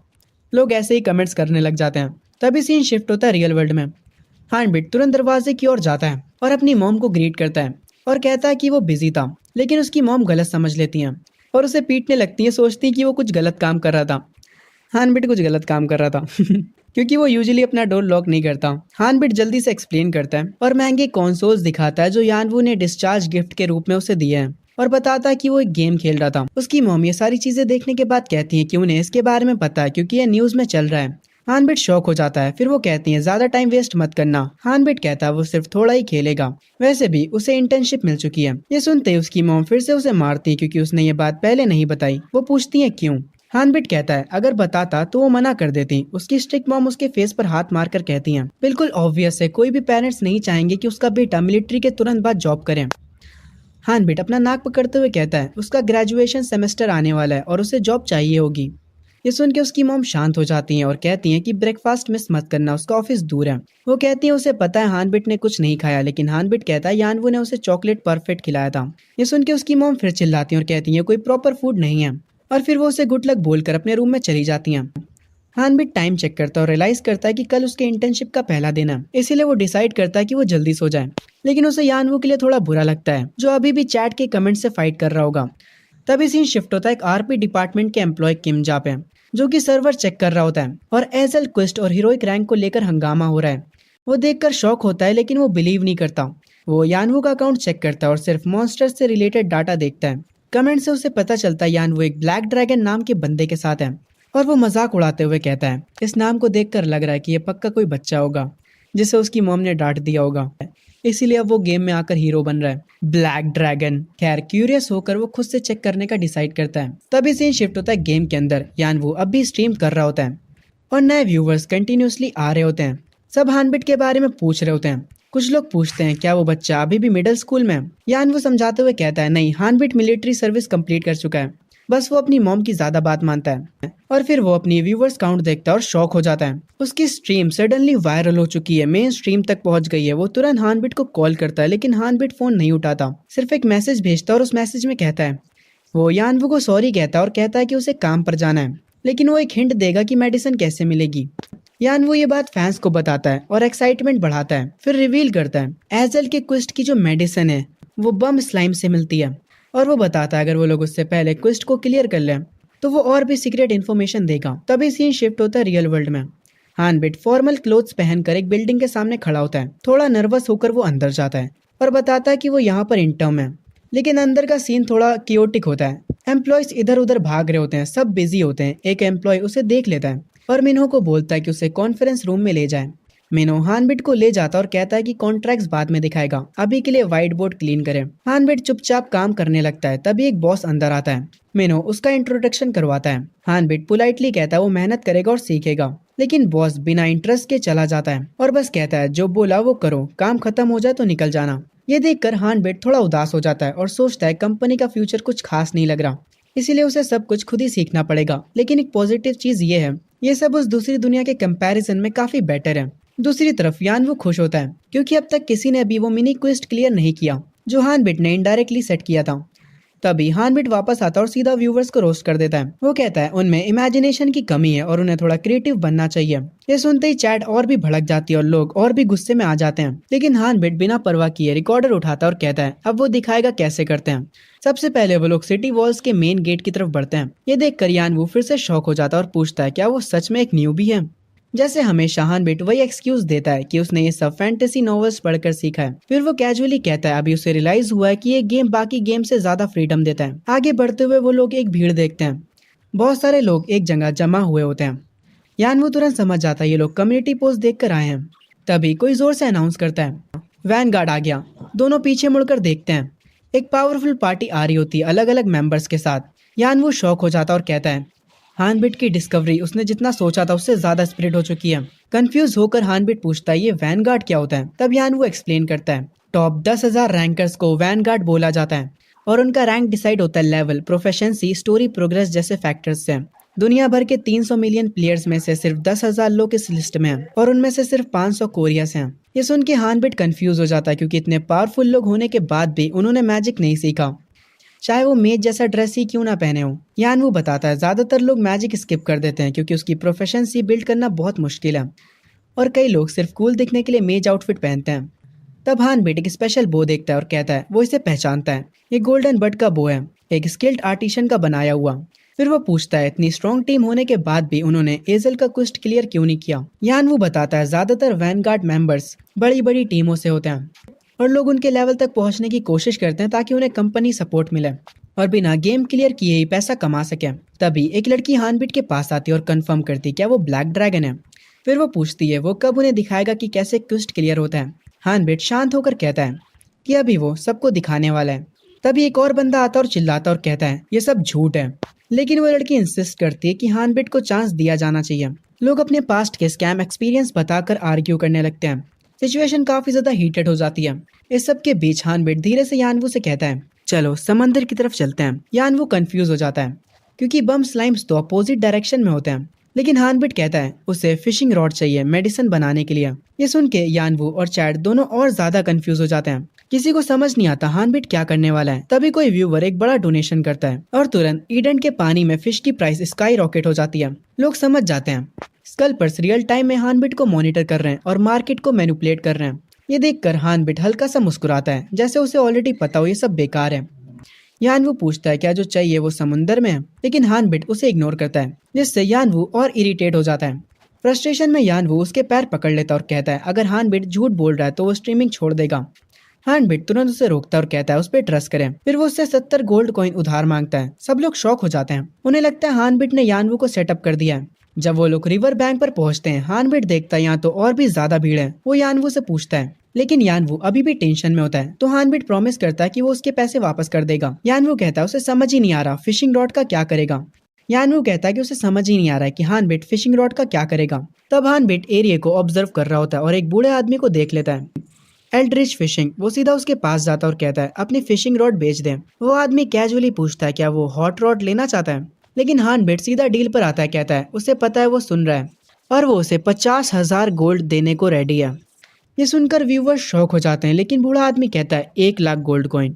लोग ऐसे ही कमेंट्स करने लग जाते हैं। तभी सीन शिफ्ट होता है रियल वर्ल्ड में। हानबिट तुरंत दरवाजे की ओर जाता है और अपनी मॉम को ग्रीट करता है और कहता है कि वो बिजी था, लेकिन उसकी मॉम गलत समझ लेती हैं और उसे पीटने लगती है। सोचती है कि वो कुछ गलत काम कर रहा था। हानबिट कुछ गलत काम कर रहा था क्योंकि वो यूजुअली अपना डोर लॉक नहीं करता। हानबिट जल्दी से एक्सप्लेन करता है और महंगे कंसोल्स दिखाता है जो यानवू ने डिस्चार्ज गिफ्ट के रूप में उसे दिए हैं और बताता है कि वो एक गेम खेल रहा था। उसकी मॉम ये सारी चीजें देखने के बाद कहती है कि उन्हें इसके बारे में पता है क्योंकि ये न्यूज में चल रहा है। हानबिट शॉक हो जाता है। फिर वो कहती है ज्यादा टाइम वेस्ट मत करना। हानबिट कहता है वो सिर्फ थोड़ा ही खेलेगा, वैसे भी उसे इंटर्नशिप मिल चुकी है। ये सुनते ही उसकी मॉम फिर से उसे मारती है क्योंकि उसने ये बात पहले नहीं बताई। वो पूछती है क्यों। हानबिट कहता है अगर बताता तो वो मना कर देती। उसकी स्ट्रिक्ट मॉम उसके फेस पर हाथ मारकर कहती है बिल्कुल ऑब्वियस है, कोई भी पेरेंट्स नहीं चाहेंगे कि उसका बेटा मिलिट्री के तुरंत बाद जॉब करे। हानबिट अपना नाक पकड़ते हुए कहता है उसका ग्रेजुएशन सेमेस्टर आने वाला है और उसे जॉब चाहिए होगी। ये सुन के उसकी मॉम शांत हो जाती हैं और कहती हैं कि ब्रेकफास्ट मिस मत करना, उसका ऑफिस दूर है। वो कहती है उसे पता है हानबिट ने कुछ नहीं खाया, लेकिन हानबिट कहता है यानवू ने उसे चॉकलेट परफेक्ट खिलाया था। ये सुन के उसकी मॉम फिर चिल्लाती है और कहती है कोई प्रॉपर फूड नहीं है और फिर वो उसे गुड लक बोलकर अपने रूम में चली जाती हैं। हानबिट टाइम चेक करता है और रियलाइज करता है कि कल उसके इंटर्नशिप का पहला दिन है, इसीलिए वो डिसाइड करता है कि वो जल्दी सो जाए। लेकिन उसे यानवू के लिए थोड़ा बुरा लगता है, जो अभी भी चैट के कमेंट से फाइट कर रहा होगा। तभी सीन शिफ्ट होता है एक आरपी डिपार्टमेंट के एम्प्लॉय किम जा पे, जो कि सर्वर चेक कर रहा होता है और एजल क्वेस्ट और हीरोइक रैंक को लेकर हंगामा हो रहा है। वो देखकर शॉक होता है, लेकिन वो बिलीव नहीं करता। वो यानवू का अकाउंट चेक करता है और सिर्फ मॉन्स्टर्स से रिलेटेड डाटा देखता है। कमेंट से उसे पता चलता है यानवू एक ब्लैक ड्रैगन नाम के बंदे के साथ है, और वो मजाक उड़ाते हुए कहता है इस नाम को देखकर लग रहा है कि ये पक्का कोई बच्चा होगा जिसे उसकी मॉम ने डांट दिया होगा, इसीलिए अब वो गेम में आकर हीरो बन रहा है। Black dragon. खैर, क्यूरियस होकर वो खुद से चेक करने का डिसाइड करता है। तभी सीन शिफ्ट होता है गेम के अंदर। यानवू अब भी स्ट्रीम कर रहा होता है और नए व्यूवर्स कंटिन्यूसली आ रहे होते हैं। सब हानबिट के बारे में पूछ रहे होते हैं। कुछ लोग पूछते हैं क्या वो बच्चा अभी भी मिडिल स्कूल में है। यानवू समझाते हुए कहता है नहीं, हानबिट मिलिट्री सर्विस कंप्लीट कर चुका है, बस वो अपनी मॉम की ज्यादा बात मानता है। और फिर वो अपनी व्यूवर्स काउंट देखता है और शॉक हो जाता है। उसकी स्ट्रीम सडनली वायरल हो चुकी है, मेन स्ट्रीम तक पहुंच गई है। वो तुरंत हानबिट को कॉल करता है, लेकिन हानबिट फोन नहीं उठाता, सिर्फ एक मैसेज भेजता है और उस मैसेज में कहता है, वो यानवू को सॉरी कहता है और कहता है कि उसे काम पर जाना है, लेकिन वो एक हिंट देगा कि मेडिसिन कैसे मिलेगी। यानवू ये बात फैंस को बताता है और एक्साइटमेंट बढ़ाता है। फिर रिवील करता है एजल के क्विस्ट की जो मेडिसिन है वो बम स्लाइम से मिलती है, और वो बताता है अगर वो लोग उससे पहले क्विस्ट को क्लियर कर लें तो वो और भी सीक्रेट इन्फॉर्मेशन देगा। तभी सीन शिफ्ट होता है रियल वर्ल्ड में। हानबिट फॉर्मल क्लोथ्स पहनकर एक बिल्डिंग के सामने खड़ा होता है। थोड़ा नर्वस होकर वो अंदर जाता है और बताता है कि वो यहाँ पर इंटर्न है, लेकिन अंदर का सीन थोड़ा कियोटिक होता है। एम्प्लॉयज इधर उधर भाग रहे होते हैं, सब बिजी होते हैं। एक एम्प्लॉय उसे देख लेता है और मिन्हो को बोलता है कि उसे कॉन्फ्रेंस रूम में ले जाए। मिनो हानबिट को ले जाता और कहता है कि कॉन्ट्रैक्ट्स बाद में दिखाएगा, अभी के लिए व्हाइट बोर्ड क्लीन करें। हानबिट चुपचाप काम करने लगता है। तभी एक बॉस अंदर आता है। मिनो उसका इंट्रोडक्शन करवाता है। हानबिट पोलाइटली कहता है वो मेहनत करेगा और सीखेगा, लेकिन बॉस बिना इंटरेस्ट के चला जाता है और बस कहता है जो बोला वो करो, काम खत्म हो जाए तो निकल जाना। ये देखकर हानबिट थोड़ा उदास हो जाता है और सोचता है कंपनी का फ्यूचर कुछ खास नहीं लग रहा, इसीलिए उसे सब कुछ खुद ही सीखना पड़ेगा। लेकिन एक पॉजिटिव चीज ये है, ये सब उस दूसरी दुनिया के कंपैरिजन में काफी बेटर है। दूसरी तरफ यानवू खुश होता है क्योंकि अब तक किसी ने भी वो मिनी क्वेस्ट क्लियर नहीं किया जो हानबिट ने इनडायरेक्टली सेट किया था। तभी हानबिट वापस आता और सीधा व्यूवर्स को रोस्ट कर देता है। वो कहता है उनमें इमेजिनेशन की कमी है और उन्हें थोड़ा क्रिएटिव बनना चाहिए। ये सुनते ही चैट और भी भड़क जाती है और लोग और भी गुस्से में आ जाते हैं, लेकिन हानबिट बिना परवाह किए रिकॉर्डर उठाता और कहता है अब वो दिखाएगा कैसे करते हैं। सबसे पहले वो लोग सिटी वॉल्स के मेन गेट की तरफ बढ़ते हैं। ये देखकर यानवू फिर से शॉक हो जाता है और पूछता है क्या वो सच में एक न्यूबी है। जैसे हमेशा हानबिट वही एक्सक्यूज देता है कि उसने ये सब फैंटेसी नॉवेल्स पढ़कर सीखा है। फिर वो कैजुअली कहता है अभी उसे रियलाइज हुआ है कि ये गेम बाकी गेम से ज्यादा फ्रीडम देता है। आगे बढ़ते हुए वो लोग एक भीड़ देखते हैं। बहुत सारे लोग एक जगह जमा हुए होते हैं। यानवू तुरंत समझ जाता है ये लोग कम्युनिटी पोस्ट देखकर आए हैं। तभी कोई जोर से अनाउंस करता है वैनगार्ड आ गया। दोनों पीछे मुड़कर देखते हैं। एक पावरफुल पार्टी आ रही होती है अलग अलग मेंबर्स के साथ। यानवू शॉक हो जाता और कहता है हानबिट की डिस्कवरी उसने जितना सोचा था उससे ज्यादा स्प्रेड हो चुकी है। कंफ्यूज होकर हानबिट पूछता है ये वैनगार्ड क्या होता है। तब यानवू एक्सप्लेन करता है टॉप 10,000 रैंकर्स को वैनगार्ड बोला जाता है और उनका रैंक डिसाइड होता है लेवल, प्रोफेशंसी, स्टोरी प्रोग्रेस जैसे फैक्टर्स से। दुनिया भर के 300 मिलियन प्लेयर्स में से सिर्फ 10,000 लोग इस लिस्ट में हैं और उनमें से सिर्फ 500 कोरिया से हैं। ये सुन के हानबिट कंफ्यूज हो जाता है क्योंकि इतने पावरफुल लोग होने के बाद भी उन्होंने मैजिक नहीं सीखा, चाहे वो मेज जैसा ड्रेस ही क्यों ना पहने हो। यानवू बताता है ज्यादातर लोग मैजिक स्किप कर देते हैं क्योंकि उसकी प्रोफेशंसी बिल्ड करना बहुत मुश्किल है और कई लोग सिर्फ कूल दिखने के लिए मेज आउटफिट पहनते हैं। तब हानबिट एक स्पेशल बो देखता है और कहता है वो इसे पहचानता है। ये गोल्डन बर्ड का बो है, एक स्किल्ड आर्टिशन का बनाया हुआ। फिर वो पूछता है इतनी स्ट्रॉन्ग टीम होने के बाद भी उन्होंने एजल का क्वेस्ट क्लियर क्यों नहीं किया। यानवू बताता है ज्यादातर वैनगार्ड मेंबर्स बड़ी बड़ी टीमों से होते हैं और लोग उनके लेवल तक पहुंचने की कोशिश करते हैं ताकि उन्हें कंपनी सपोर्ट मिले और बिना गेम क्लियर किए ही पैसा कमा सके। तभी एक लड़की हानबिट के पास आती है और कंफर्म करती क्या वो ब्लैक ड्रैगन है। फिर वो पूछती है वो कब उन्हें दिखाएगा कि कैसे क्वेस्ट क्लियर होता है। हानबिट शांत होकर कहता है कि अभी वो सबको दिखाने वाला है। तभी एक और बंदा आता और चिल्लाता और कहता है ये सब झूठ है, लेकिन वो लड़की इंसिस्ट करती है कि हानबिट को चांस दिया जाना चाहिए। लोग अपने पास्ट के स्कैम एक्सपीरियंस बताकर आर्ग्यू करने लगते हैं। सिचुएशन काफी ज्यादा हीटेड हो जाती है। इस सब के बीच हानबिट धीरे से यानवू से कहता है चलो समंदर की तरफ चलते हैं। यानवू कंफ्यूज हो जाता है क्योंकि बम स्लाइम्स तो अपोजिट डायरेक्शन में होते हैं, लेकिन हानबिट कहता है उसे फिशिंग रॉड चाहिए मेडिसिन बनाने के लिए। ये सुन के यानवू और चैड दोनों और ज्यादा कंफ्यूज हो जाते हैं। किसी को समझ नहीं आता हानबिट क्या करने वाला है। तभी कोई व्यूवर एक बड़ा डोनेशन करता है और तुरंत ईडन के पानी में फिश की प्राइस स्काई रॉकेट हो जाती है। लोग समझ जाते हैं स्कल्पर्स रियल टाइम में हानबिट को मॉनिटर कर रहे हैं और मार्केट को मैनिपुलेट कर रहे हैं। ये देखकर हानबिट हल्का सा मुस्कुराता है, जैसे उसे ऑलरेडी पता हो ये सब बेकार है। यानवू पूछता है क्या जो चाहिए वो समुंदर में है, लेकिन हानबिट उसे इग्नोर करता है, जिससे यानवू और इरिटेट हो जाता है। फ्रस्ट्रेशन में यानवू उसके पैर पकड़ लेता है और कहता है अगर हानबिट झूठ बोल रहा है तो वो स्ट्रीमिंग छोड़ देगा। हानबिट तुरंत उसे रोकता है और कहता है उस पर ट्रस्ट करें। फिर वो उससे 70 गोल्ड कॉइन उधार मांगता है। सब लोग शॉक हो जाते हैं, उन्हें लगता है हानबिट ने यानवू को सेटअप कर दिया है। जब वो लोग रिवर बैंक पर पहुंचते हैं, हानबिट देखता है यहाँ तो और भी ज्यादा भीड़ है। वो यानवू से पूछता है, लेकिन यानवू अभी भी टेंशन में होता है। तो हानबिट प्रॉमिस करता है कि वो उसके पैसे वापस कर देगा। यानवू कहता है उसे समझ ही नहीं आ रहा फिशिंग रॉड का क्या करेगा। यानवू कहता है कि उसे समझ ही नहीं आ रहा है कि हानबिट फिशिंग रॉड का क्या करेगा। तब हानबिट एरिया को ऑब्जर्व कर रहा होता है और एक बूढ़े आदमी को देख लेता है, एल्ड्रिच फिशिंग। वो सीधा उसके पास जाता है और कहता है अपनी फिशिंग रॉड बेच दें। वो आदमी कैजुअली पूछता है क्या वो हॉट रॉड लेना चाहता है, लेकिन हानबिट सीधा डील पर आता है। कहता है उसे पता है वो सुन रहा है और वो उसे 50,000 गोल्ड देने को रेडी है। ये सुनकर व्यूवर्स शॉक हो जाते हैं, लेकिन बूढ़ा आदमी कहता है 1 लाख गोल्ड कॉइन।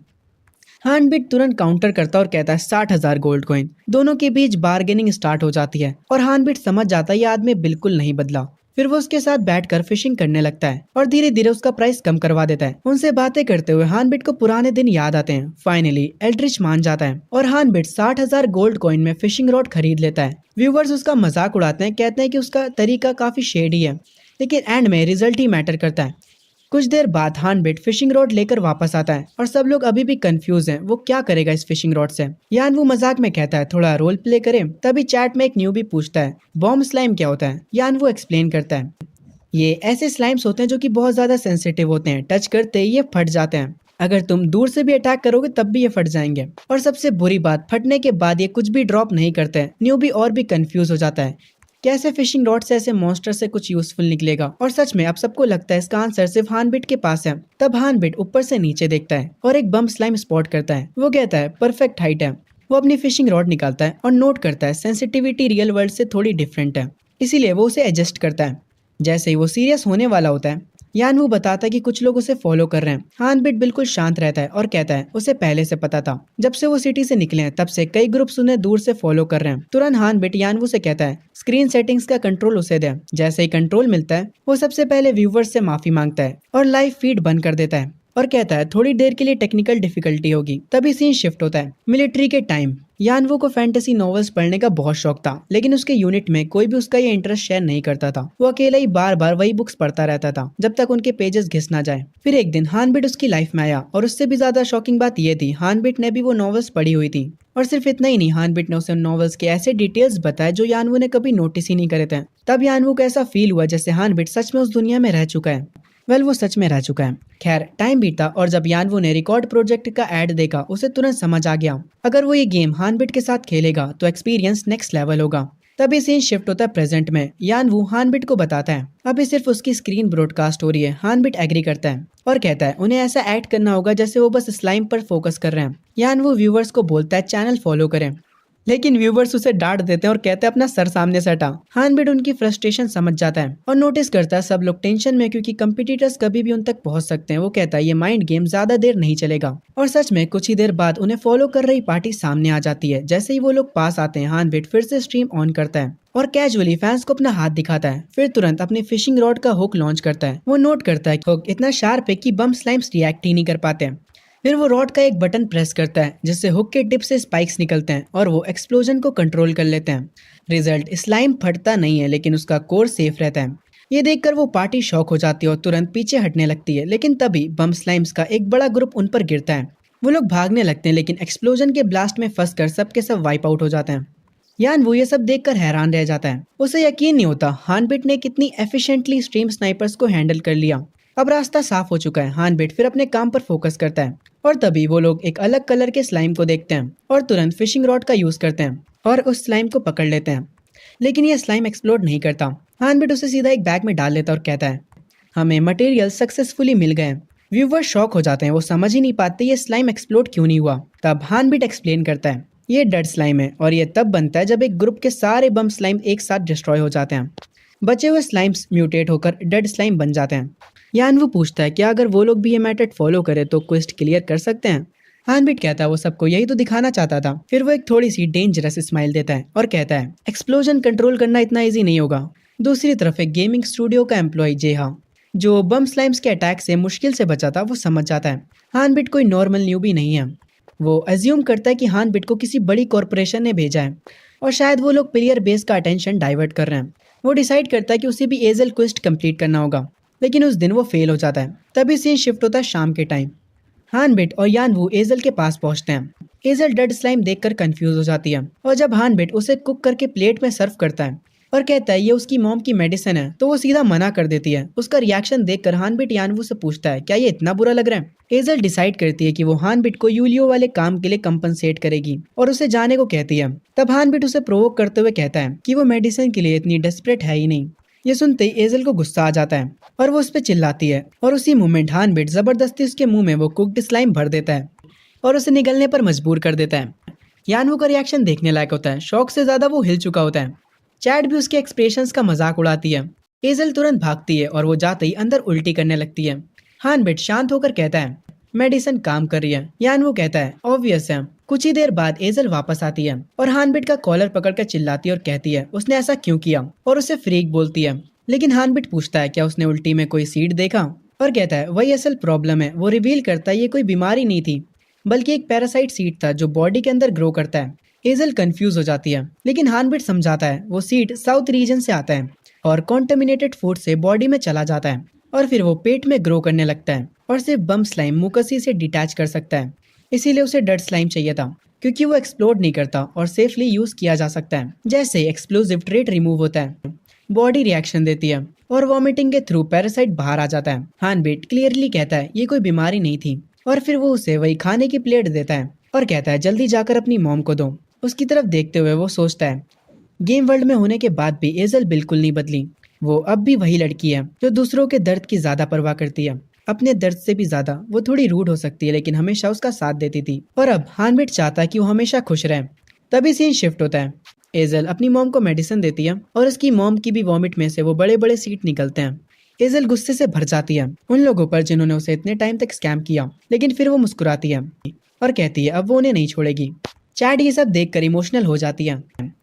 हानबिट तुरंत काउंटर करता है और कहता है 60,000 गोल्ड कॉइन। दोनों के बीच बार्गेनिंग स्टार्ट हो जाती है और हानबिट समझ जाता है ये आदमी बिल्कुल नहीं बदला। फिर वो उसके साथ बैठकर फिशिंग करने लगता है और धीरे धीरे उसका प्राइस कम करवा देता है। उनसे बातें करते हुए हानबिट को पुराने दिन याद आते हैं। फाइनली एल्ड्रिच मान जाता है और हानबिट 60,000 गोल्ड कॉइन में फिशिंग रॉड खरीद लेता है। व्यूवर्स उसका मजाक उड़ाते हैं, कहते हैं कि उसका तरीका काफी शेडी है, लेकिन एंड में रिजल्ट ही मैटर करता है। कुछ देर बाद हानबिट फिशिंग रॉड लेकर वापस आता है और सब लोग अभी भी कंफ्यूज हैं वो क्या करेगा इस फिशिंग रॉड से। यानवू मजाक में कहता है थोड़ा रोल प्ले करें। तभी चैट में एक न्यूबी पूछता है बॉम्ब स्लाइम क्या होता है। यानवू एक्सप्लेन करता है ये ऐसे स्लाइम्स होते हैं जो कि बहुत ज्यादा सेंसिटिव होते हैं, टच करते ही ये फट जाते हैं। अगर तुम दूर से भी अटैक करोगे तब भी ये फट जाएंगे। और सबसे बुरी बात, फटने के बाद ये कुछ भी ड्रॉप नहीं करते हैं। न्यूबी और भी कंफ्यूज हो जाता है कैसे फिशिंग रॉड से ऐसे मॉन्स्टर से कुछ यूजफुल निकलेगा। और सच में अब सबको लगता है इसका आंसर सिर्फ हानबिट के पास है। तब हानबिट ऊपर से नीचे देखता है और एक बम स्लाइम स्पॉट करता है। वो कहता है परफेक्ट हाइट है। वो अपनी फिशिंग रॉड निकालता है और नोट करता है सेंसिटिविटी रियल वर्ल्ड से थोड़ी डिफरेंट है, इसीलिए वो उसे एडजस्ट करता है। जैसे ही वो सीरियस होने वाला होता है, यानवू बताता है कि कुछ लोग उसे फॉलो कर रहे हैं। हानबिट बिल्कुल शांत रहता है और कहता है उसे पहले से पता था। जब से वो सिटी से निकले हैं तब से कई ग्रुप्स उन्हें दूर से फॉलो कर रहे हैं। तुरंत हानबिट यानवू से कहता है स्क्रीन सेटिंग्स का कंट्रोल उसे दे। जैसे ही कंट्रोल मिलता है वो सबसे पहले व्यूवर्स से माफी मांगता है और लाइव फीड बंद कर देता है और कहता है थोड़ी देर के लिए टेक्निकल डिफिकल्टी होगी। तभी सीन शिफ्ट होता है मिलिट्री के टाइम। यानवू को फैंटेसी नॉवेल्स पढ़ने का बहुत शौक था, लेकिन उसके यूनिट में कोई भी उसका ये इंटरेस्ट शेयर नहीं करता था। वो अकेला ही बार बार वही बुक्स पढ़ता रहता था जब तक उनके पेजेस घिस ना जाए। फिर एक दिन हानबिट उसकी लाइफ में आया और उससे भी ज्यादा शॉकिंग बात ये थी हानबिट ने भी वो नॉवेल्स पढ़ी हुई थी। और सिर्फ इतना ही नहीं, हानबिट ने उसे नॉवेल्स के ऐसे डिटेल्स बताए जो यानवू ने कभी नोटिस ही नहीं करे थे। तब यानवू को ऐसा फील हुआ जैसे हानबिट सच में उस दुनिया में रह चुका है। वो सच में रह चुका है। खैर टाइम बीता और जब यानवू ने रिकॉर्ड प्रोजेक्ट का ऐड देखा उसे तुरंत समझ आ गया अगर वो ये गेम हानबिट के साथ खेलेगा तो एक्सपीरियंस नेक्स्ट लेवल होगा। तभी सीन शिफ्ट होता है प्रेजेंट में। यानवू हानबिट को बताता है अभी सिर्फ उसकी स्क्रीन ब्रॉडकास्ट हो रही है। हानबिट एग्री करता है और कहता है उन्हें ऐसा एक्ट करना होगा जैसे वो बस स्लाइम पर फोकस कर रहे हैं। यानवू व्यूवर्स को बोलता है चैनल फॉलो करें, लेकिन व्यूवर्स उसे डांट देते हैं और कहते हैं अपना सर सामने से हटा। हानबिट उनकी फ्रस्ट्रेशन समझ जाता है और नोटिस करता है सब लोग टेंशन में क्योंकि कंपटीटर्स कभी भी उन तक पहुंच सकते हैं। वो कहता है ये माइंड गेम ज्यादा देर नहीं चलेगा। और सच में कुछ ही देर बाद उन्हें फॉलो कर रही पार्टी सामने आ जाती है। जैसे ही वो लोग पास आते हैं हानबिट फिर से स्ट्रीम ऑन करता है और कैजुअली फैंस को अपना हाथ दिखाता है। फिर तुरंत अपनी फिशिंग रॉड का हुक लॉन्च करता है। वो नोट करता है हुक इतना शार्प है कि बम स्लाइम्स रिएक्ट ही नहीं कर पाते हैं। फिर वो रॉड का एक बटन प्रेस करता है जिससे हुक के टिप से स्पाइक्स निकलते हैं और वो एक्सप्लोजन को कंट्रोल कर लेते हैं। रिजल्ट, स्लाइम फटता नहीं है लेकिन उसका कोर सेफ रहता है। ये देखकर वो पार्टी शॉक हो जाती है और तुरंत पीछे हटने लगती है, लेकिन तभी बम स्लाइम्स का एक बड़ा ग्रुप उन पर गिरता है। वो लोग भागने लगते हैं लेकिन एक्सप्लोजन के ब्लास्ट में फंसकर सबके सब वाइप आउट हो जाते हैं। यानवू ये सब देखकर हैरान रह जाता है। उसे यकीन नहीं होता हानबिट ने कितनी एफिशिएंटली स्ट्रीम स्नाइपर्स को हैंडल कर लिया। अब रास्ता साफ हो चुका है। हानबिट फिर अपने काम पर फोकस करता है और तभी वो लोग एक अलग कलर के स्लाइम को देखते हैं और तुरंत फिशिंग रॉड का यूज करते हैं और उस स्लाइम को पकड़ लेते हैं, लेकिन ये स्लाइम एक्सप्लोड नहीं करता। हानबिट उसे सीधा एक बैग में डाल लेता और कहता है हमें मटेरियल सक्सेसफुली मिल गए। व्यूवर शॉक हो जाते हैं, वो समझ ही नहीं पाते ये स्लाइम एक्सप्लोड क्यों नहीं हुआ। तब हानबिट एक्सप्लेन करता है ये डेड स्लाइम है और ये तब बनता है जब एक ग्रुप के सारे बम स्लाइम एक साथ डिस्ट्रॉय हो जाते हैं। बचे हुए स्लाइम्स म्यूटेट होकर डेड स्लाइम बन जाते हैं। यानवू पूछता है कि अगर वो लोग भी ये मेथड फॉलो करें तो क्वेस्ट क्लियर कर सकते हैं। हानबिट कहता है वो सबको यही तो दिखाना चाहता था। फिर वो एक थोड़ी सी डेंजरस स्माइल देता है और कहता है एक्सप्लोजन कंट्रोल करना इतना ईजी नहीं होगा। दूसरी तरफ एक गेमिंग स्टूडियो का एम्प्लॉय जेहा, जो बम स्लाइम्स के अटैक से मुश्किल से बचा था, वो समझ जाता है हानबिट कोई नॉर्मल न्यूबी नहीं है। वो अज्यूम करता है कि हानबिट को किसी बड़ी कॉरपोरेशन ने भेजा है और शायद वो लोग प्लेयर बेस का अटेंशन डाइवर्ट कर रहे हैं। वो डिसाइड करता है कि उसे भी एजल क्वेस्ट कंप्लीट करना होगा, लेकिन उस दिन वो फेल हो जाता है। तभी सीन शिफ्ट होता है शाम के टाइम। हानबिट और यानवू एजल के पास पहुंचते हैं। एजल डेड स्लाइम देखकर कंफ्यूज हो जाती है और जब हानबिट उसे कुक करके प्लेट में सर्व करता है और कहता है ये उसकी मॉम की मेडिसिन है, तो वो सीधा मना कर देती है। उसका रिएक्शन देखकर हानबिट यानवू से पूछता है क्या ये इतना बुरा लग रहा है। एजल डिसाइड करती है कि वो हानबिट को यूलियो वाले काम के लिए कंपनसेट करेगी और उसे जाने को कहती है। तब हानबिट उसे प्रोवोक करते हुए कहता है कि वो मेडिसिन के लिए इतनी डेस्परेट है ही नहीं। ये सुनते ही एजल को गुस्सा आ जाता है और वो उस पर चिल्लाती है और उसी मोमेंट हानबिट जबरदस्ती उसके मुंह में वो कुक्ड स्लाइम भर देता है और उसे निगलने पर मजबूर कर देता है। यानवू का रिएक्शन देखने लायक होता है। शौक से ज्यादा वो हिल चुका होता है। चैट भी उसके एक्सप्रेशंस का मजाक उड़ाती है। एजल तुरंत भागती है और वो जाते ही अंदर उल्टी करने लगती है। हानबिट शांत होकर कहता है मेडिसिन काम कर रही है। यानवू कहता है ऑब्वियस है। कुछ ही देर बाद एजल वापस आती है और हानबिट का कॉलर पकड़कर चिल्लाती है और कहती है उसने ऐसा क्यों किया और उसे फ्रीक बोलती है। लेकिन हानबिट पूछता है क्या उसने उल्टी में कोई सीड देखा और कहता है वही असल प्रॉब्लम है। वो रिवील करता है ये कोई बीमारी नहीं थी, बल्कि एक पैरासाइट सीड था जो बॉडी के अंदर ग्रो करता है। एजल कंफ्यूज हो जाती है, लेकिन हानबिट समझाता है वो सीड साउथ रीजन से आता है और कॉन्टेमिनेटेड फूड से बॉडी में चला जाता है और फिर वो पेट में ग्रो करने लगता है और सिर्फ बम स्लाइम मुकसी से डिटैच कर सकता है। इसीलिए उसे डेड स्लाइम चाहिए था, क्योंकि वो एक्सप्लोड नहीं करता और सेफली यूज किया जा सकता है। जैसे एक्सप्लोजिव ट्रेट रिमूव होता है, बॉडी रिएक्शन देती है और वॉमिटिंग के थ्रू पैरासाइट बाहर आ जाता है। हानबिट क्लियरली कहता है ये कोई बीमारी नहीं थी और फिर वो उसे वही खाने की प्लेट देता है और कहता है जल्दी जाकर अपनी मॉम को दो। उसकी तरफ देखते हुए वो सोचता है गेम वर्ल्ड में होने के बाद भी एजल बिल्कुल नहीं बदली। वो अब भी वही लड़की है जो दूसरों के दर्द की ज्यादा परवाह करती है। अपने दर्द से भी ज्यादा वो थोड़ी रूड हो सकती है, लेकिन हमेशा उसका साथ देती थी। और अब हानबिट चाहता है कि वो हमेशा खुश रहे। तभी सीन शिफ्ट होता है। एजल अपनी मॉम को मेडिसिन देती है और उसकी मॉम की भी वॉमिट में से वो बड़े बड़े सीट निकलते हैं। एजल गुस्से से भर जाती है उन लोगों पर जिन्होंने उसे इतने टाइम तक स्कैम किया, लेकिन फिर वो मुस्कुराती है और कहती है अब वो उन्हें नहीं छोड़ेगी। चैट ये सब देखकर इमोशनल हो जाती है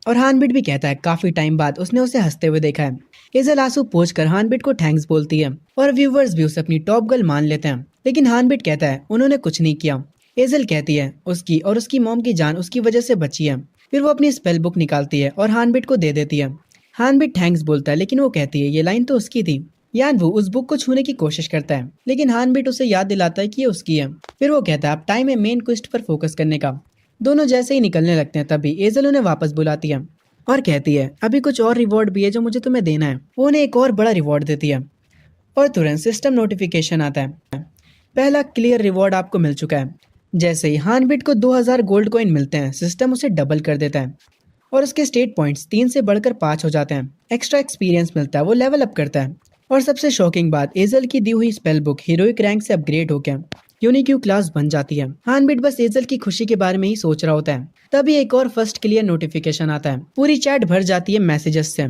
और हानबिट भी कहता है काफी टाइम बाद उसने उसे हंसते हुए देखा है। एजल आंसू पोंछकर हानबिट को थैंक्स बोलती है और व्यूवर्स भी उसे अपनी टॉप गर्ल मान लेते हैं, लेकिन हानबिट कहता है उन्होंने कुछ नहीं किया। एजल कहती है उसकी और उसकी मॉम की जान उसकी वजह से बची है। फिर वो अपनी स्पेल बुक निकालती है और हानबिट को दे देती है। हानबिट थैंक्स बोलता है, लेकिन वो कहती है ये लाइन तो उसकी थी। यानवू उस बुक को छूने की कोशिश करता है, लेकिन हानबिट उसे याद दिलाता है कि ये उसकी है। फिर वो कहता है अब टाइम है मेन क्वेस्ट पर फोकस करने का। दोनों जैसे ही निकलने लगते हैं तभी एजल उन्हें वापस बुलाती है और कहती है अभी कुछ और रिवॉर्ड भी है जो मुझे तुम्हें देना है। वो उन्हें एक और बड़ा रिवॉर्ड देती है और तुरंत सिस्टम नोटिफिकेशन आता है पहला क्लियर रिवॉर्ड आपको मिल चुका है। जैसे ही हानबिट को 2000 गोल्ड कॉइन मिलते हैं, सिस्टम उसे डबल कर देता है और उसके स्टेट पॉइंट्स 3 से बढ़कर 5 हो जाते हैं। एक्स्ट्रा एक्सपीरियंस मिलता है, वो लेवल अप करता है। और सबसे शॉकिंग बात, एजल की दी हुई स्पेल बुक हीरोइक रैंक से अपग्रेड होकर यूनिक्यू क्लास बन जाती है। हानबिट बस एजल की खुशी के बारे में ही सोच रहा होता है, तभी एक और फर्स्ट क्लियर नोटिफिकेशन आता है। पूरी चैट भर जाती है मैसेजेस से।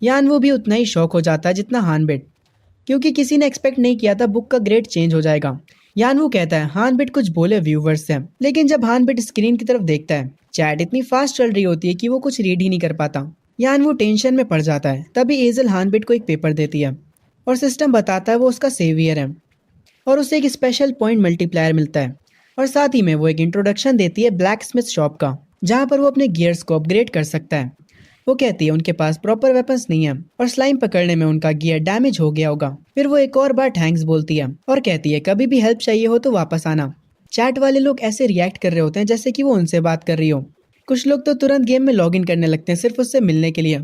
यानवू भी उतना ही शॉक हो जाता है जितना हानबिट, क्योंकि किसी ने एक्सपेक्ट नहीं किया था बुक का ग्रेड चेंज हो जाएगा। यानवू कहता है हानबिट कुछ बोले व्यूवर्स से, लेकिन जब हानबिट स्क्रीन की तरफ देखता है चैट इतनी फास्ट चल रही होती है कि वो कुछ रीड ही नहीं कर पाता। यानवू टेंशन में पड़ जाता है। तभी एजल हानबिट को एक पेपर देती है और सिस्टम बताता है वो उसका सेवियर है और उसे एक स्पेशल पॉइंट मल्टीप्लायर मिलता है। और साथ ही में वो एक इंट्रोडक्शन देती है ब्लैक स्मिथ शॉप का, जहाँ पर वो अपने गियर्स को अपग्रेड कर सकता है। वो कहती है उनके पास प्रॉपर वेपन्स नहीं है और स्लाइम पकड़ने में उनका गियर डैमेज हो गया होगा। फिर वो एक और बार थैंक्स बोलती है और कहती है कभी भी हेल्प चाहिए हो तो वापस आना। चैट वाले लोग ऐसे रिएक्ट कर रहे होते हैं जैसे कि वो उनसे बात कर रही हो। कुछ लोग तो तुरंत गेम में लॉग इन करने लगते हैं सिर्फ उससे मिलने के लिए।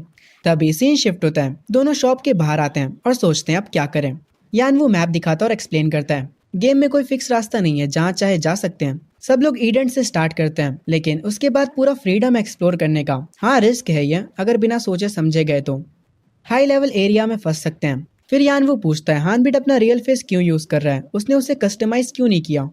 तभी सीन शिफ्ट होता है। दोनों शॉप के बाहर आते हैं और सोचते हैं अब क्या करें। यानवू मैप दिखाता और एक्सप्लेन करता है गेम में कोई फिक्स रास्ता नहीं है, जहाँ चाहे जा सकते हैं। सब लोग ईडेंट से स्टार्ट करते हैं, लेकिन उसके बाद पूरा फ्रीडम एक्सप्लोर करने का। हाँ, रिस्क है ये, अगर बिना सोचे समझे गए तो हाई लेवल एरिया में फंस सकते हैं। फिर यानवू पूछता है हानबिट अपना रियल फेस क्यों यूज कर रहा है, उसने उसे कस्टमाइज क्यों नहीं किया।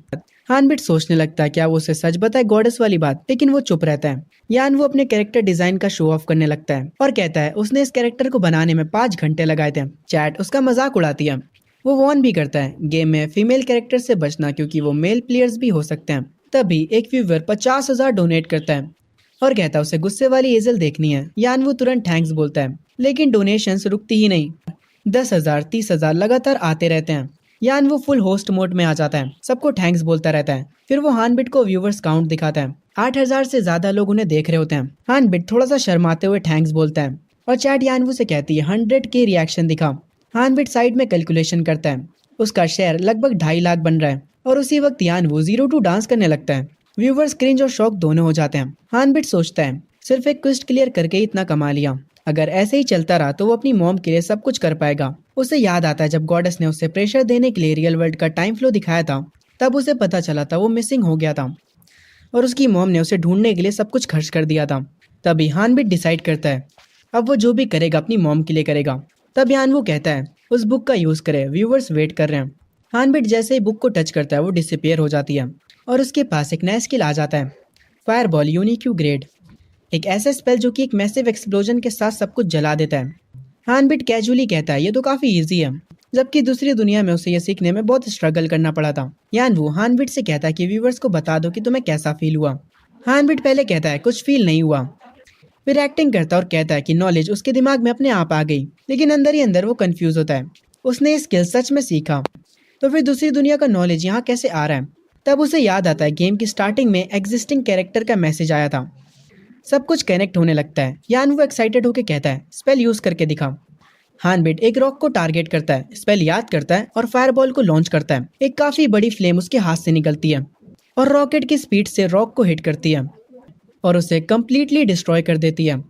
हानबिट सोचने लगता है क्या वो उसे सच बताए गॉडेस वाली बात, लेकिन वो चुप रहता है। यान वो अपने कैरेक्टर डिजाइन का शो ऑफ करने लगता है और कहता है उसने इस कैरेक्टर को बनाने में 5 घंटे लगाए थे। चैट उसका मजाक उड़ाती है। वो वॉर्न भी करता है गेम में फीमेल कैरेक्टर से बचना क्योंकि वो मेल प्लेयर्स भी हो सकते हैं। तभी एक व्यूवर 50,000 डोनेट करता है और कहता है उसे गुस्से वाली एजल देखनी है। यान वो तुरंत थैंक्स बोलता है, लेकिन डोनेशंस रुकती ही नहीं। 10,000, 30,000 लगातार आते रहते हैं। यान वो फुल होस्ट मोड में आ जाता है, सबको थैंक्स बोलता रहता है। फिर वो हानबिट को व्यूवर्स काउंट दिखाता है। 8,000 से ज्यादा लोग उन्हें देख रहे होते हैं। हानबिट थोड़ा सा शर्माते हुए थैंक्स बोलता है और चैट यानवू से कहती है 100 के रिएक्शन दिखा। हानबिट साइड में कैलकुलेशन करता है। उसका शेयर लगभग 2.5 लाख बन रहा है और उसी वक्त यानवू 0 to डांस करने लगता है। व्यूवर्स क्रिंज और शॉक दोनों हो जाते हैं। हानबिट सोचता है सिर्फ एक क्विस्ट क्लियर करके ही इतना कमा लिया, अगर ऐसे ही चलता रहा तो वो अपनी मॉम के लिए सब कुछ कर पाएगा। उसे याद आता है जब गॉडेस ने उसे प्रेशर देने के लिए रियल वर्ल्ड का टाइम फ्लो दिखाया था, तब उसे पता चला था वो मिसिंग हो गया था और उसकी मॉम ने उसे ढूंढने के लिए सब कुछ खर्च कर दिया था। तभी हानबिट डिसाइड करता है अब वो जो भी करेगा अपनी मॉम के लिए करेगा। तब यानवू कहता है उस बुक का यूज करे, व्यूवर्स वेट कर रहे हैं। हानबिट जैसे ही बुक को टच करता है वो डिसअपियर हो जाती है और उसके पास एक नया स्किल आ जाता है, फायरबॉल यूनिक्यू ग्रेड, एक ऐसा स्पेल जो कि एक मैसिव एक्सप्लोजन के साथ सब कुछ जला देता है। हानबिट कैजुअली कहता है ये तो काफी इजी है, जबकि दूसरी दुनिया में उसे ये सीखने में बहुत स्ट्रगल करना पड़ा था। यानवू हानबिट से कहता है कि व्यूवर्स को बता दो कि तुम्हें कैसा फील हुआ। हानबिट पहले कहता है कुछ फील नहीं हुआ, फिर एक्टिंग करता और कहता है कि नॉलेज उसके दिमाग में अपने आप आ गई, लेकिन अंदर ही अंदर वो कंफ्यूज होता है। उसने ये स्किल सच में सीखा तो फिर दूसरी दुनिया का नॉलेज यहाँ कैसे आ रहा है। तब उसे याद आता है गेम की स्टार्टिंग में एग्जिस्टिंग कैरेक्टर का मैसेज आया था। सब कुछ कनेक्ट होने लगता है। यानवू एक्साइटेड होकर कहता है स्पेल यूज करके दिखा। हानबिट एक रॉक को टारगेट करता है, स्पेल याद करता है और फायरबॉल को लॉन्च करता है। एक काफी बड़ी फ्लेम उसके हाथ से निकलती है और रॉकेट की स्पीड से रॉक को हिट करती है और उसे कम्प्लीटली डिस्ट्रॉय कर देती है।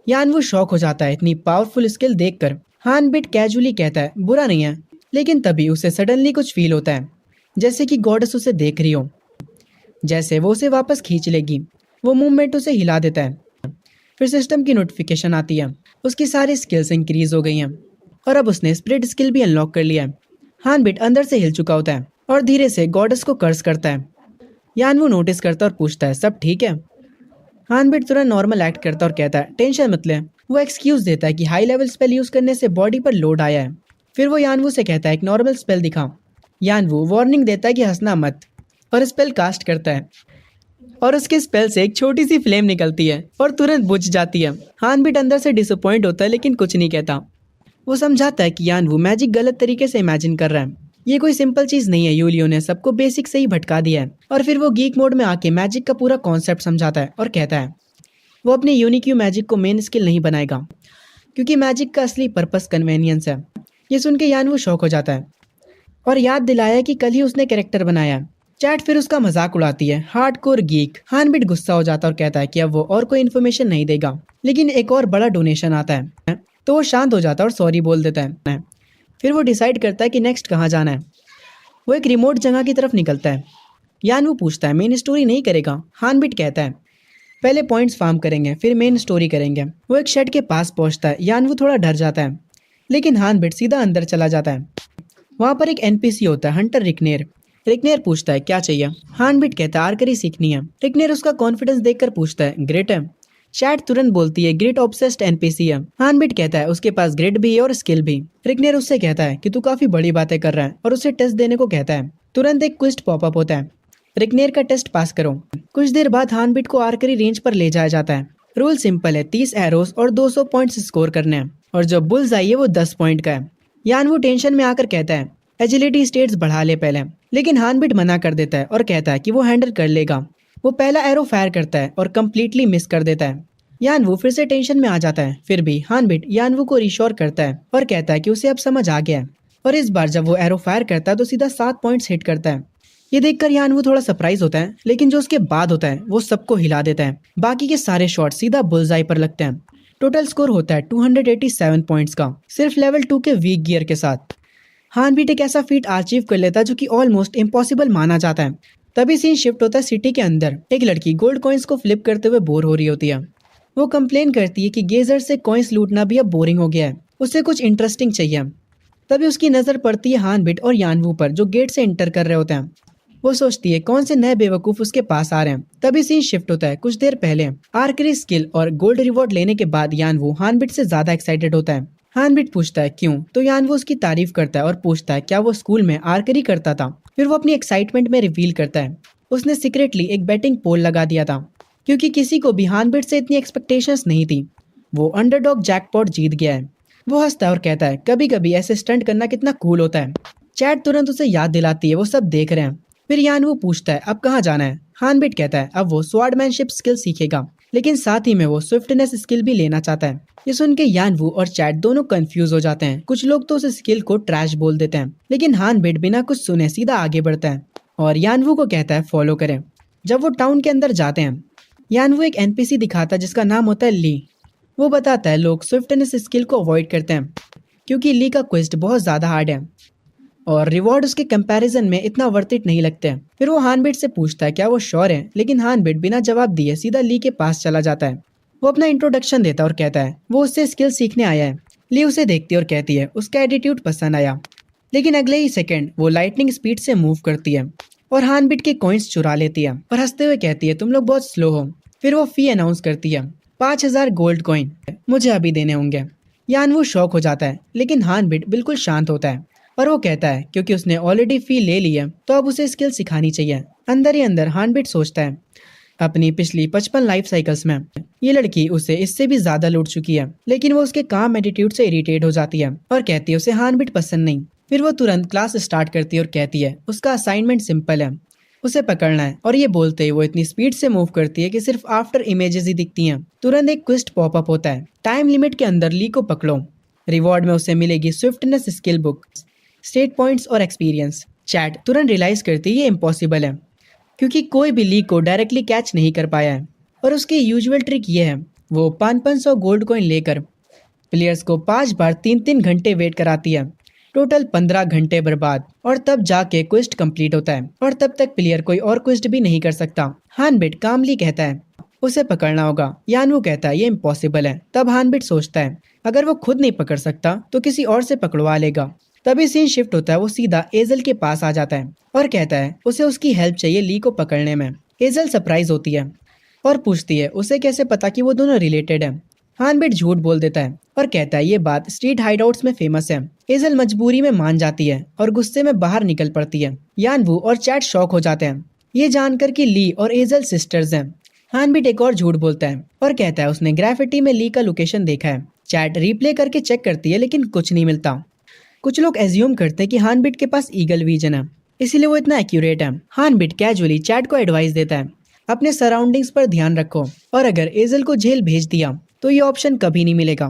यानवू शॉक हो जाता है इतनी पावरफुल स्किल देखकर। हानबिट कैजुअली कहता है बुरा नहीं है, लेकिन तभी उसे सडनली कुछ फील होता है, जैसे कि गॉडेस उसे देख रही हो, जैसे वो उसे वापस खींच लेगी। वो मूवमेंट उसे हिला देता है। फिर सिस्टम की नोटिफिकेशन आती है, उसकी सारी स्किल्स इंक्रीज हो गई हैं और अब उसने स्प्लिट स्किल भी अनलॉक कर लिया है। हानबिट अंदर से हिल चुका होता है और धीरे से गॉडेस को कर्स करता है। यानवू नोटिस करता और पूछता है सब ठीक है। हानबिट तुरंत नॉर्मल एक्ट करता और कहता है टेंशन मत ले। वो एक्सक्यूज देता है कि हाई लेवल स्पेल यूज करने से बॉडी पर लोड आया है। फिर वो यानवू से कहता है एक नॉर्मल स्पेल दिखा। यानवू वार्निंग देता है कि हंसना मत और स्पेल कास्ट करता है और उसके स्पेल से एक छोटी सी फ्लेम निकलती है और तुरंत बुझ जाती है। हानबिट अंदर से डिसअपॉइंट होता है लेकिन कुछ नहीं कहता। वो समझाता है कि यानवू मैजिक गलत तरीके से इमेजिन कर रहा है, ये कोई सिंपल चीज नहीं है, यूलियो ने सबको बेसिक से ही भटका दिया है। और फिर वो गीक मोड में आके मैजिक का पूरा कॉन्सेप्ट समझाता है और कहता है वो अपने यूनिक्यू मैजिक को मेन स्किल नहीं बनाएगा क्योंकि मैजिक का असली पर्पस कन्वेनियंस है। ये सुन के यानवू शॉक हो जाता है और याद दिलाया कि कल ही उसने कैरेक्टर बनाया। चैट फिर उसका मजाक उड़ाती है, हार्डकोर गीक। हानबिट गुस्सा हो जाता है और कहता है कि अब वो और कोई इन्फॉर्मेशन नहीं देगा, लेकिन एक और बड़ा डोनेशन आता है तो वो शांत हो जाता है और सॉरी बोल देता है। फिर वो डिसाइड करता है कि नेक्स्ट कहाँ जाना है। वो एक रिमोट जगह की तरफ निकलता है। यानवू पूछता है मेन स्टोरी नहीं करेगा। हानबिट कहता है पहले पॉइंट्स फार्म करेंगे फिर मेन स्टोरी करेंगे। वो एक शेड के पास पहुंचता है। यानवू थोड़ा डर जाता है, लेकिन हानबिट सीधा अंदर चला जाता है। वहाँ पर एक एनपीसी होता है, हंटर रिकनेर। रिकनेर पूछता है क्या चाहिए। हानबिट कहता है आर्करी सीखनी है। रिकनेर उसका कॉन्फिडेंस देखकर पूछता है ग्रेट है। चैट तुरंत बोलती है ग्रेट ऑब्सेस्ड एनपीसी है। हानबिट कहता है उसके पास ग्रेट भी है और स्किल भी। रिकनेर उससे कहता है कि तू काफी बड़ी बातें कर रहा है और उसे टेस्ट देने को कहता है। तुरंत एक क्विस्ट पॉपअप होता है, रिकनेर का टेस्ट पास करो। कुछ देर बाद हानबिट को आर्करी रेंज पर ले जाया जाता है। रूल सिंपल है, 30 एरोस और 200 पॉइंट्स स्कोर करने हैं और जो बुल्स आई है वो 10 पॉइंट का है। यानवू टेंशन में आकर कहता है एजिलिटी स्टेट्स बढ़ा ले पहले, लेकिन हानबिट मना कर देता है और कहता है कि वो हैंडल कर लेगा। वो पहला एरो फायर करता है और कम्प्लीटली मिस कर देता है। यानवू फिर से टेंशन में आ जाता है। फिर भी हानबिट यानवू को रिश्योर करता है और कहता है कि उसे अब समझ आ गया है। और इस बार जब वो एरो फायर करता है तो सीधा 7 पॉइंट्स हिट करता है। ये देखकर यानवू थोड़ा सरप्राइज होता है, लेकिन जो उसके बाद होता है वो सबको हिला देता है। बाकी के सारे शॉट सीधा बुल्सआई पर लगते हैं। टोटल स्कोर होता है 287 पॉइंट्स का, सिर्फ लेवल 2 के वीक गियर के साथ। हानबिट एक ऐसा फीट अचीव कर लेता है जो कि ऑलमोस्ट इम्पॉसिबल माना जाता है। तभी सीन शिफ्ट होता है सिटी के अंदर। एक लड़की गोल्ड कॉइन्स को फ्लिप करते हुए बोर हो रही होती है। वो कंप्लेन करती है कि गेजर से कॉइन्स लूटना भी अब बोरिंग हो गया है, उसे कुछ इंटरेस्टिंग चाहिए। तभी उसकी नजर पड़ती है हानबिट और यानवू पर, जो गेट से एंटर कर रहे होते हैं। वो सोचती है कौन से नए बेवकूफ उसके पास आ रहे हैं। तभी सीन शिफ्ट होता है कुछ देर पहले। आर्करी स्किल और गोल्ड रिवॉर्ड लेने के बाद यानवू हानबिट से ज्यादा एक्साइटेड होता है। हानबिट पूछता है क्यों, तो यानवू उसकी तारीफ करता है और पूछता है क्या वो स्कूल में आर्करी करता था। फिर वो अपनी एक्साइटमेंट में रिवील करता है उसने सीक्रेटली एक बैटिंग पोल लगा दिया था, क्योंकि किसी को भी हानबिट से इतनी एक्सपेक्टेशंस नहीं थी। वो अंडरडॉग जैकपॉट जीत गया है। वो हंसता है और कहता है कभी कभी ऐसे स्टंट करना कितना कूल होता है। चैट तुरंत उसे याद दिलाती है वो सब देख रहे हैं। फिर यानवू पूछता है अब कहाँ जाना है। हानबिट कहता है अब वो स्वॉर्डमैनशिप स्किल सीखेगा, लेकिन साथ ही में वो स्विफ्टनेस स्किल भी लेना चाहता है। ये सुन के यानवू और चैट दोनों कंफ्यूज हो जाते हैं। कुछ लोग तो उस स्किल को ट्रैश बोल देते हैं, लेकिन हानबिट बिना कुछ सुने सीधा आगे बढ़ता है और यानवू को कहता है फॉलो करें। जब वो टाउन के अंदर जाते हैं, यानवू एक एनपीसी दिखाता है जिसका नाम होता है ली। वो बताता है लोग स्विफ्टनेस स्किल को अवॉइड करते हैं क्योंकि ली का क्वेस्ट बहुत ज्यादा हार्ड है और रिवॉर्ड उसके कंपैरिजन में इतना वर्थ इट नहीं लगते हैं। फिर वो हानबिट से पूछता है क्या वो श्योर है, लेकिन हानबिट बिना जवाब दिए सीधा ली के पास चला जाता है। वो अपना इंट्रोडक्शन देता है और कहता है वो उससे स्किल सीखने आया है। ली उसे देखती है और कहती है उसका एटीट्यूड पसंद आया, लेकिन अगले ही सेकंड वो लाइटनिंग स्पीड से मूव करती है और हानबिट के कॉइन्स चुरा लेती है और हंसते हुए कहती है तुम लोग बहुत स्लो हो। फिर वो फी अनाउंस करती है 5000 गोल्ड कॉइन मुझे अभी देने होंगे। यानवू शॉक हो जाता है, लेकिन हानबिट बिल्कुल शांत होता है और वो कहता है क्योंकि उसने ऑलरेडी फी ले ली है तो अब उसे स्किल सिखानी चाहिए। अंदर ही अंदर हानबिट सोचता है अपनी पिछली 55 लाइफ साइकिल्स में ये लड़की उसे इससे भी ज्यादा लूट चुकी है, लेकिन वो उसके काम एटीट्यूड से इरिटेट हो जाती है और कहती है उसे हानबिट पसंद नहीं। फिर वो तुरंत क्लास स्टार्ट करती है और कहती है उसका असाइनमेंट सिंपल है, उसे पकड़ना है। और ये बोलते ही वो इतनी स्पीड से मूव करती है कि सिर्फ आफ्टर इमेजेस ही दिखती हैं। तुरंत एक क्वेस्ट पॉपअप होता है टाइम लिमिट के अंदर ली को पकड़ो। रिवॉर्ड में उसे मिलेगी swiftness skill book, state points और एक्सपीरियंस। चैट तुरंत रियलाइज करती है ये इम्पॉसिबल है क्योंकि कोई भी ली को डायरेक्टली कैच नहीं कर पाया है। और उसकी यूजुअल ट्रिक ये है वो 500 गोल्ड कॉइन लेकर प्लेयर्स को 5 बार 3-3 घंटे वेट कराती है, टोटल 15 घंटे बर्बाद। और तब जाके क्वेस्ट कंप्लीट होता है और तब तक प्लेयर कोई और क्वेस्ट भी नहीं कर सकता। हानबिट कामली कहता है उसे पकड़ना होगा। यानवू कहता है ये इम्पॉसिबल है। तब हानबिट सोचता है अगर वो खुद नहीं पकड़ सकता तो किसी और से पकड़वा लेगा। तभी सीन शिफ्ट होता है। वो सीधा एजल के पास आ जाता है और कहता है उसे उसकी हेल्प चाहिए ली को पकड़ने में। एजल सरप्राइज होती है और पूछती है उसे कैसे पता कि वो दोनों रिलेटेड है। हानबिट झूठ बोल देता है और कहता है ये बात स्ट्रीट हाइडआउट्स में फेमस है। एजल मजबूरी में मान जाती है और गुस्से में बाहर निकल पड़ती है। यानवू और चैट शॉक हो जाते हैं ये जानकर कि ली और एजल सिस्टर्स हैं। हानबिट एक और झूठ बोलता है और कहता है उसने ग्राफिटी में ली का लोकेशन देखा है। चैट रिप्ले करके चेक करती है लेकिन कुछ नहीं मिलता। कुछ लोग एज्यूम करते हैं कि हानबिट के पास ईगल विजन है, इसीलिए वो इतना एक्यूरेट है। हानबिट कैजुअली चैट को एडवाइस देता है अपने सराउंडिंग्स पर ध्यान रखो और अगर एजल को जेल भेज दिया तो ये ऑप्शन कभी नहीं मिलेगा।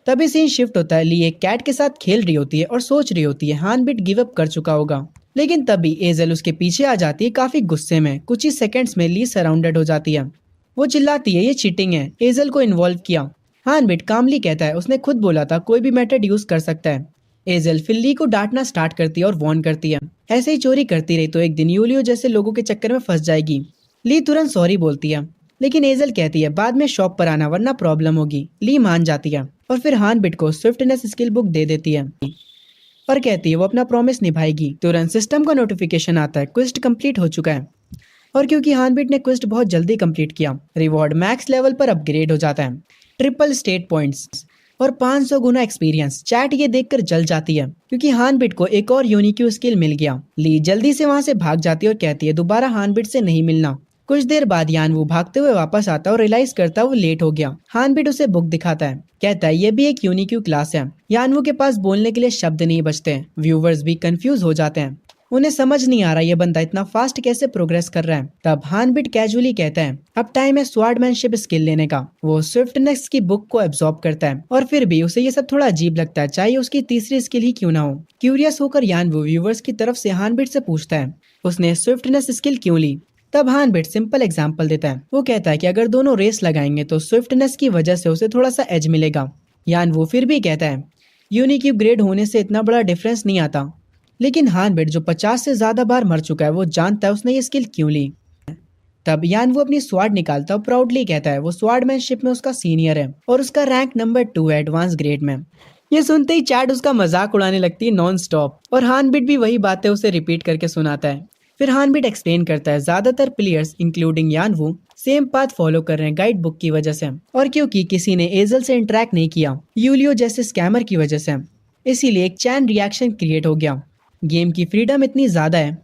तभी सीन शिफ्ट होता है। ली एक कैट के साथ खेल रही होती है और सोच रही होती है हानबिट गिव अप कर चुका होगा, लेकिन तभी एजल उसके पीछे आ जाती है काफी गुस्से में। कुछ ही सेकंड्स में ली सराउंडेड हो जाती है। वो चिल्लाती है ये चीटिंग है, एजल को इन्वॉल्व किया। हानबिट कामली कहता है उसने खुद बोला था कोई भी मेथड यूज कर सकता है। एजल फिर ली को डांटना स्टार्ट करती है और वार्न करती है ऐसे ही चोरी करती रही तो एक दिन यूलियो जैसे लोगों के चक्कर में फंस जाएगी। ली तुरंत सॉरी बोलती है, लेकिन एजल कहती है बाद में शॉप पर आना वरना प्रॉब्लम होगी। ली मान जाती है और फिर हानबिट को स्विफ्टनेस स्किल बुक दे देती है और कहती है वो अपना प्रॉमिस निभाएगी। तुरंत सिस्टम का नोटिफिकेशन आता है क्वेस्ट कंप्लीट हो चुका है। और क्योंकि हानबिट ने क्वेस्ट बहुत जल्दी कंप्लीट किया, रिवॉर्ड मैक्स लेवल पर अपग्रेड हो जाता है, ट्रिपल स्टेट पॉइंट्स और 500 गुना एक्सपीरियंस। चैट ये देखकर जल जाती है क्योंकि हानबिट को एक और यूनिक्यू स्किल मिल गया। ली जल्दी से वहां से भाग जाती है और कहती है दोबारा हानबिट से नहीं मिलना। कुछ देर बाद यानवू भागते हुए वापस आता है और रियलाइज करता है वो लेट हो गया। हानबिट उसे बुक दिखाता है, कहता है ये भी एक यूनिक्यू क्लास है। यानवू के पास बोलने के लिए शब्द नहीं बचते। व्यूवर्स भी कंफ्यूज हो जाते हैं, उन्हें समझ नहीं आ रहा ये बंदा इतना फास्ट कैसे प्रोग्रेस कर रहा है। तब हानबिट कैजुअली कहता है अब टाइम है स्वॉर्डमैनशिप स्किल लेने का। वो स्विफ्टनेस की बुक को एब्जॉर्ब करता है और फिर भी उसे ये सब थोड़ा अजीब लगता है, चाहे उसकी तीसरी स्किल ही क्यों ना हो। क्यूरियस होकर यानवू व्यूवर्स की तरफ से हानबिट से पूछता है उसने स्विफ्टनेस स्किल क्यों ली। तब हानबिट सिंपल एग्जाम्पल देता है। वो कहता है कि अगर दोनों रेस लगाएंगे तो स्विफ्टनेस की वजह से उसे थोड़ा सा एज मिलेगा। यानवू फिर भी कहता है यूनिक्यू ग्रेड होने से इतना बड़ा डिफरेंस नहीं आता, लेकिन हानबिट जो 50 से ज्यादा बार मर चुका है वो जानता है उसने ये स्किल क्यों ली। तब यानवू अपनी स्वाड निकालता और प्राउडली कहता है वो स्वॉर्डमैनशिप में उसका सीनियर है और उसका रैंक नंबर 2 है एडवांस ग्रेड में। ये सुनते ही चैट उसका मजाक उड़ाने लगती है नॉन स्टॉप और हानबिट भी वही बातें उसे रिपीट करके सुनाता है। फिर हानबिट एक्सप्लेन करता है ज्यादातर प्लेयर्स इंक्लूडिंग यानवू सेम पाथ फॉलो कर रहे हैं गाइड बुक की वजह से, और क्योंकि किसी ने एजल से इंटरेक्ट नहीं किया यूलियो जैसे स्कैमर की वजह से, इसीलिए एक चैन रिएक्शन क्रिएट हो गया। गेम की फ्रीडम इतनी ज्यादा है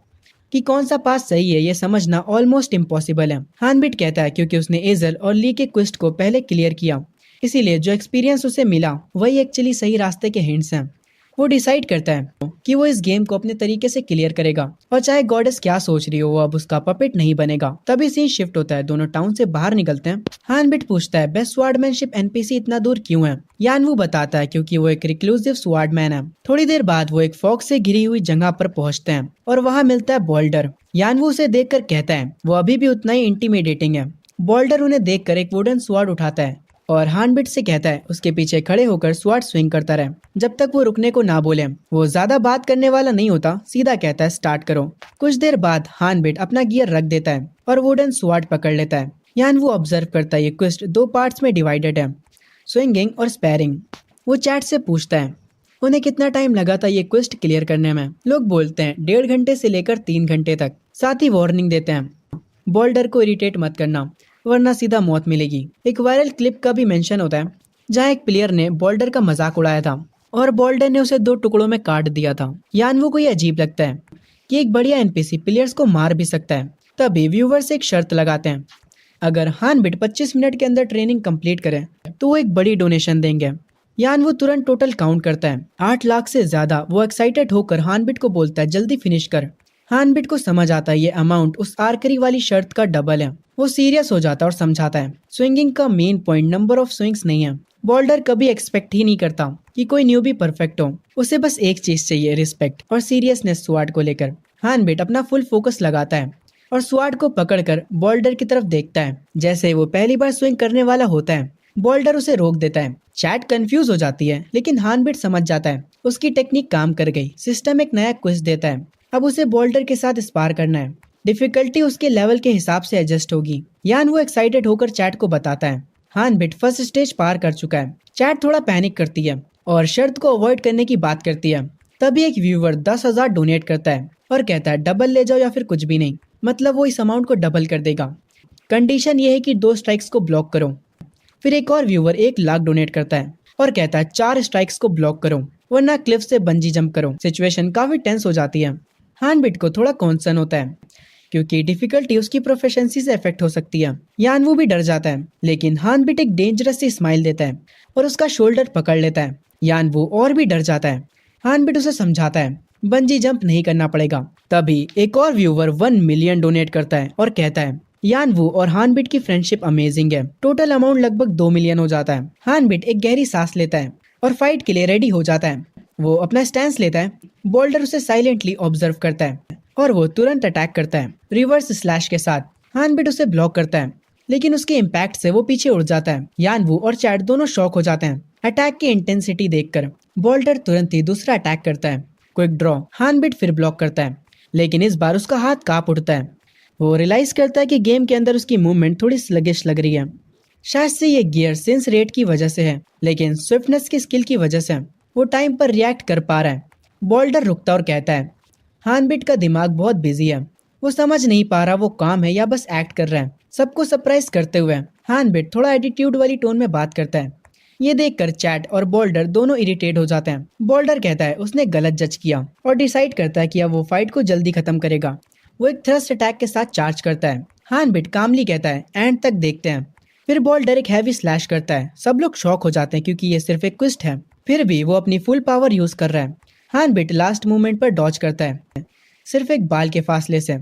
कि कौन सा पास सही है ये समझना ऑलमोस्ट इम्पॉसिबल है। हानबिट कहता है क्योंकि उसने एजल और ली के क्वेस्ट को पहले क्लियर किया, इसीलिए जो एक्सपीरियंस उसे मिला वही एक्चुअली सही रास्ते के हिंट्स हैं। वो डिसाइड करता है कि वो इस गेम को अपने तरीके से क्लियर करेगा, और चाहे गॉडेस क्या सोच रही हो वो अब उसका पपेट नहीं बनेगा। तभी सीन शिफ्ट होता है, दोनों टाउन से बाहर निकलते हैं। हानबिट पूछता है बेस्ट स्वॉर्डमैनशिप एनपीसी इतना दूर क्यों है। यानवू बताता है क्योंकि वो एक रिक्लूसिव स्वॉर्डमैन है। थोड़ी देर बाद वो एक फॉग से घिरी हुई जगह पर पहुंचते हैं और वहाँ मिलता है बोल्डर। यानवू उसे देखकर कहता है वो अभी भी उतना ही इंटीमिडेटिंग है। बोल्डर उन्हें देखकर एक वुडन स्वॉर्ड उठाता है और हानबिट से कहता है उसके पीछे खड़े होकर स्वॉर्ड स्विंग करता रहे जब तक वो रुकने को ना बोले। वो ज्यादा बात करने वाला नहीं होता, सीधा कहता है स्टार्ट करो। कुछ देर बाद हानबिट अपना गियर रख देता है और वुडन स्वॉर्ड पकड़ लेता है। यानवू ऑब्जर्व करता है ये क्वेस्ट 2 पार्ट्स में डिवाइडेड है, स्विंगिंग और स्पैरिंग। वो चैट से पूछता है उन्हें कितना टाइम लगा था ये क्वेस्ट क्लियर करने में। लोग बोलते हैं 1.5 घंटे से लेकर 3 घंटे तक। साथ ही वार्निंग देते हैं बोल्डर को इरिटेट मत करना वरना सीधा मौत मिलेगी। एक वायरल क्लिप का भी मेंशन होता है जहां एक प्लेयर ने बोल्डर का मजाक उड़ाया था और बोल्डर ने उसे 2 टुकड़ों में काट दिया था। यानवू को ये अजीब लगता है कि एक बढ़िया एनपीसी प्लेयर्स को मार भी सकता है। तभी व्यूवर्स एक शर्त लगाते हैं, अगर हानबिट 25 मिनट के अंदर ट्रेनिंग कंप्लीट करे तो वो एक बड़ी डोनेशन देंगे। यानवू तुरंत टोटल काउंट करता है 8 लाख से ज्यादा। वो एक्साइटेड होकर हानबिट को बोलता है जल्दी फिनिश कर। हानबिट को समझ आता है ये अमाउंट उस आर्करी वाली शर्त का डबल है। वो सीरियस हो जाता है और समझाता है स्विंगिंग का main point number of swings नहीं है। बोल्डर कभी एक्सपेक्ट ही नहीं करता कि कोई न्यूबी परफेक्ट हो, उसे बस एक चीज चाहिए, रिस्पेक्ट और सीरियसनेस स्वॉर्ड को लेकर। हानबिट अपना फुल फोकस लगाता है और स्वॉर्ड को पकड़कर बोल्डर की तरफ देखता है। जैसे वो पहली बार स्विंग करने वाला होता है बोल्डर उसे रोक देता है। चैट कंफ्यूज हो जाती है लेकिन हानबिट समझ जाता है उसकी टेक्निक काम कर गई। सिस्टम एक नया क्विज देता है, अब उसे बोल्डर के साथ स्पार करना है। डिफिकल्टी उसके लेवल के हिसाब से एडजस्ट होगी। यानवू एक्साइटेड होकर चैट को बताता है हानबिट फर्स्ट स्टेज पार कर चुका है। चैट थोड़ा पैनिक करती है और शर्त को अवॉइड करने की बात करती है। तभी एक व्यूवर 10,000 डोनेट करता है और कहता है डबल ले जाओ या फिर कुछ भी नहीं, मतलब वो इस अमाउंट को डबल कर देगा। कंडीशन ये है कि 2 स्ट्राइक्स को ब्लॉक करो। फिर एक और व्यूवर 1 लाख डोनेट करता है और कहता है 4 स्ट्राइक्स को ब्लॉक करो वरना क्लिफ से बंजी जंप करो। सिचुएशन काफी टेंस हो जाती है। हानबिट को थोड़ा कॉन्सर्न होता है क्योंकि डिफिकल्टी उसकी प्रोफेशनसी से इफेक्ट हो सकती है। यानवू भी डर जाता है लेकिन हानबिट एक डेंजरस सी स्माइल देता है और उसका शोल्डर पकड़ लेता है। यानवू और भी डर जाता है। हानबिट उसे समझाता है बंजी जंप नहीं करना पड़ेगा। तभी एक और व्यूवर 1 मिलियन डोनेट करता है और कहता है यानवू और हानबिट की फ्रेंडशिप अमेजिंग है। टोटल अमाउंट लगभग 2 मिलियन हो जाता है। हानबिट एक गहरी सांस लेता है और फाइट के लिए रेडी हो जाता है। वो अपना स्टैंस लेता है। बोल्डर उसे साइलेंटली ऑब्जर्व करता है और वो तुरंत अटैक करता है रिवर्स स्लैश के साथ। हानबिट उसे ब्लॉक करता है लेकिन उसके इम्पैक्ट से वो पीछे उड़ जाता है। यानवू और चैट दोनों शॉक हो जाते हैं अटैक की इंटेंसिटी देखकर। बोल्डर तुरंत ही दूसरा अटैक करता है, क्विक ड्रॉ। हानबिट फिर ब्लॉक करता है लेकिन इस बार उसका हाथ कांप उठता है। वो रियलाइज करता है कि गेम के अंदर उसकी मूवमेंट थोड़ी स्लगिश लग रही है। शायद से ये गियर सेंस रेट की वजह से है लेकिन स्विफ्टनेस की स्किल की वजह से वो टाइम पर रिएक्ट कर पा रहा है। बोल्डर रुकता और कहता है हानबिट का दिमाग बहुत बिजी है, वो समझ नहीं पा रहा वो काम है या बस एक्ट कर रहा है। सबको सरप्राइज करते हुए हानबिट थोड़ा एटीट्यूड वाली टोन में बात करता है। ये देखकर चैट और बोल्डर दोनों इरिटेट हो जाते हैं। बोल्डर कहता है उसने गलत जज किया और डिसाइड करता है कि अब वो फाइट को जल्दी खत्म करेगा। वो एक थ्रस्ट अटैक के साथ चार्ज करता है। हानबिट कामली कहता है एंड तक देखते हैं। फिर बोल्डर एक हैवी स्लैश करता है। सब लोग शॉक हो जाते हैं क्योंकि ये सिर्फ एक क्विस्ट है, फिर भी वो अपनी फुल पावर यूज कर रहा है। हानबिट लास्ट मूवमेंट पर डॉज करता है सिर्फ एक बाल के फासले से।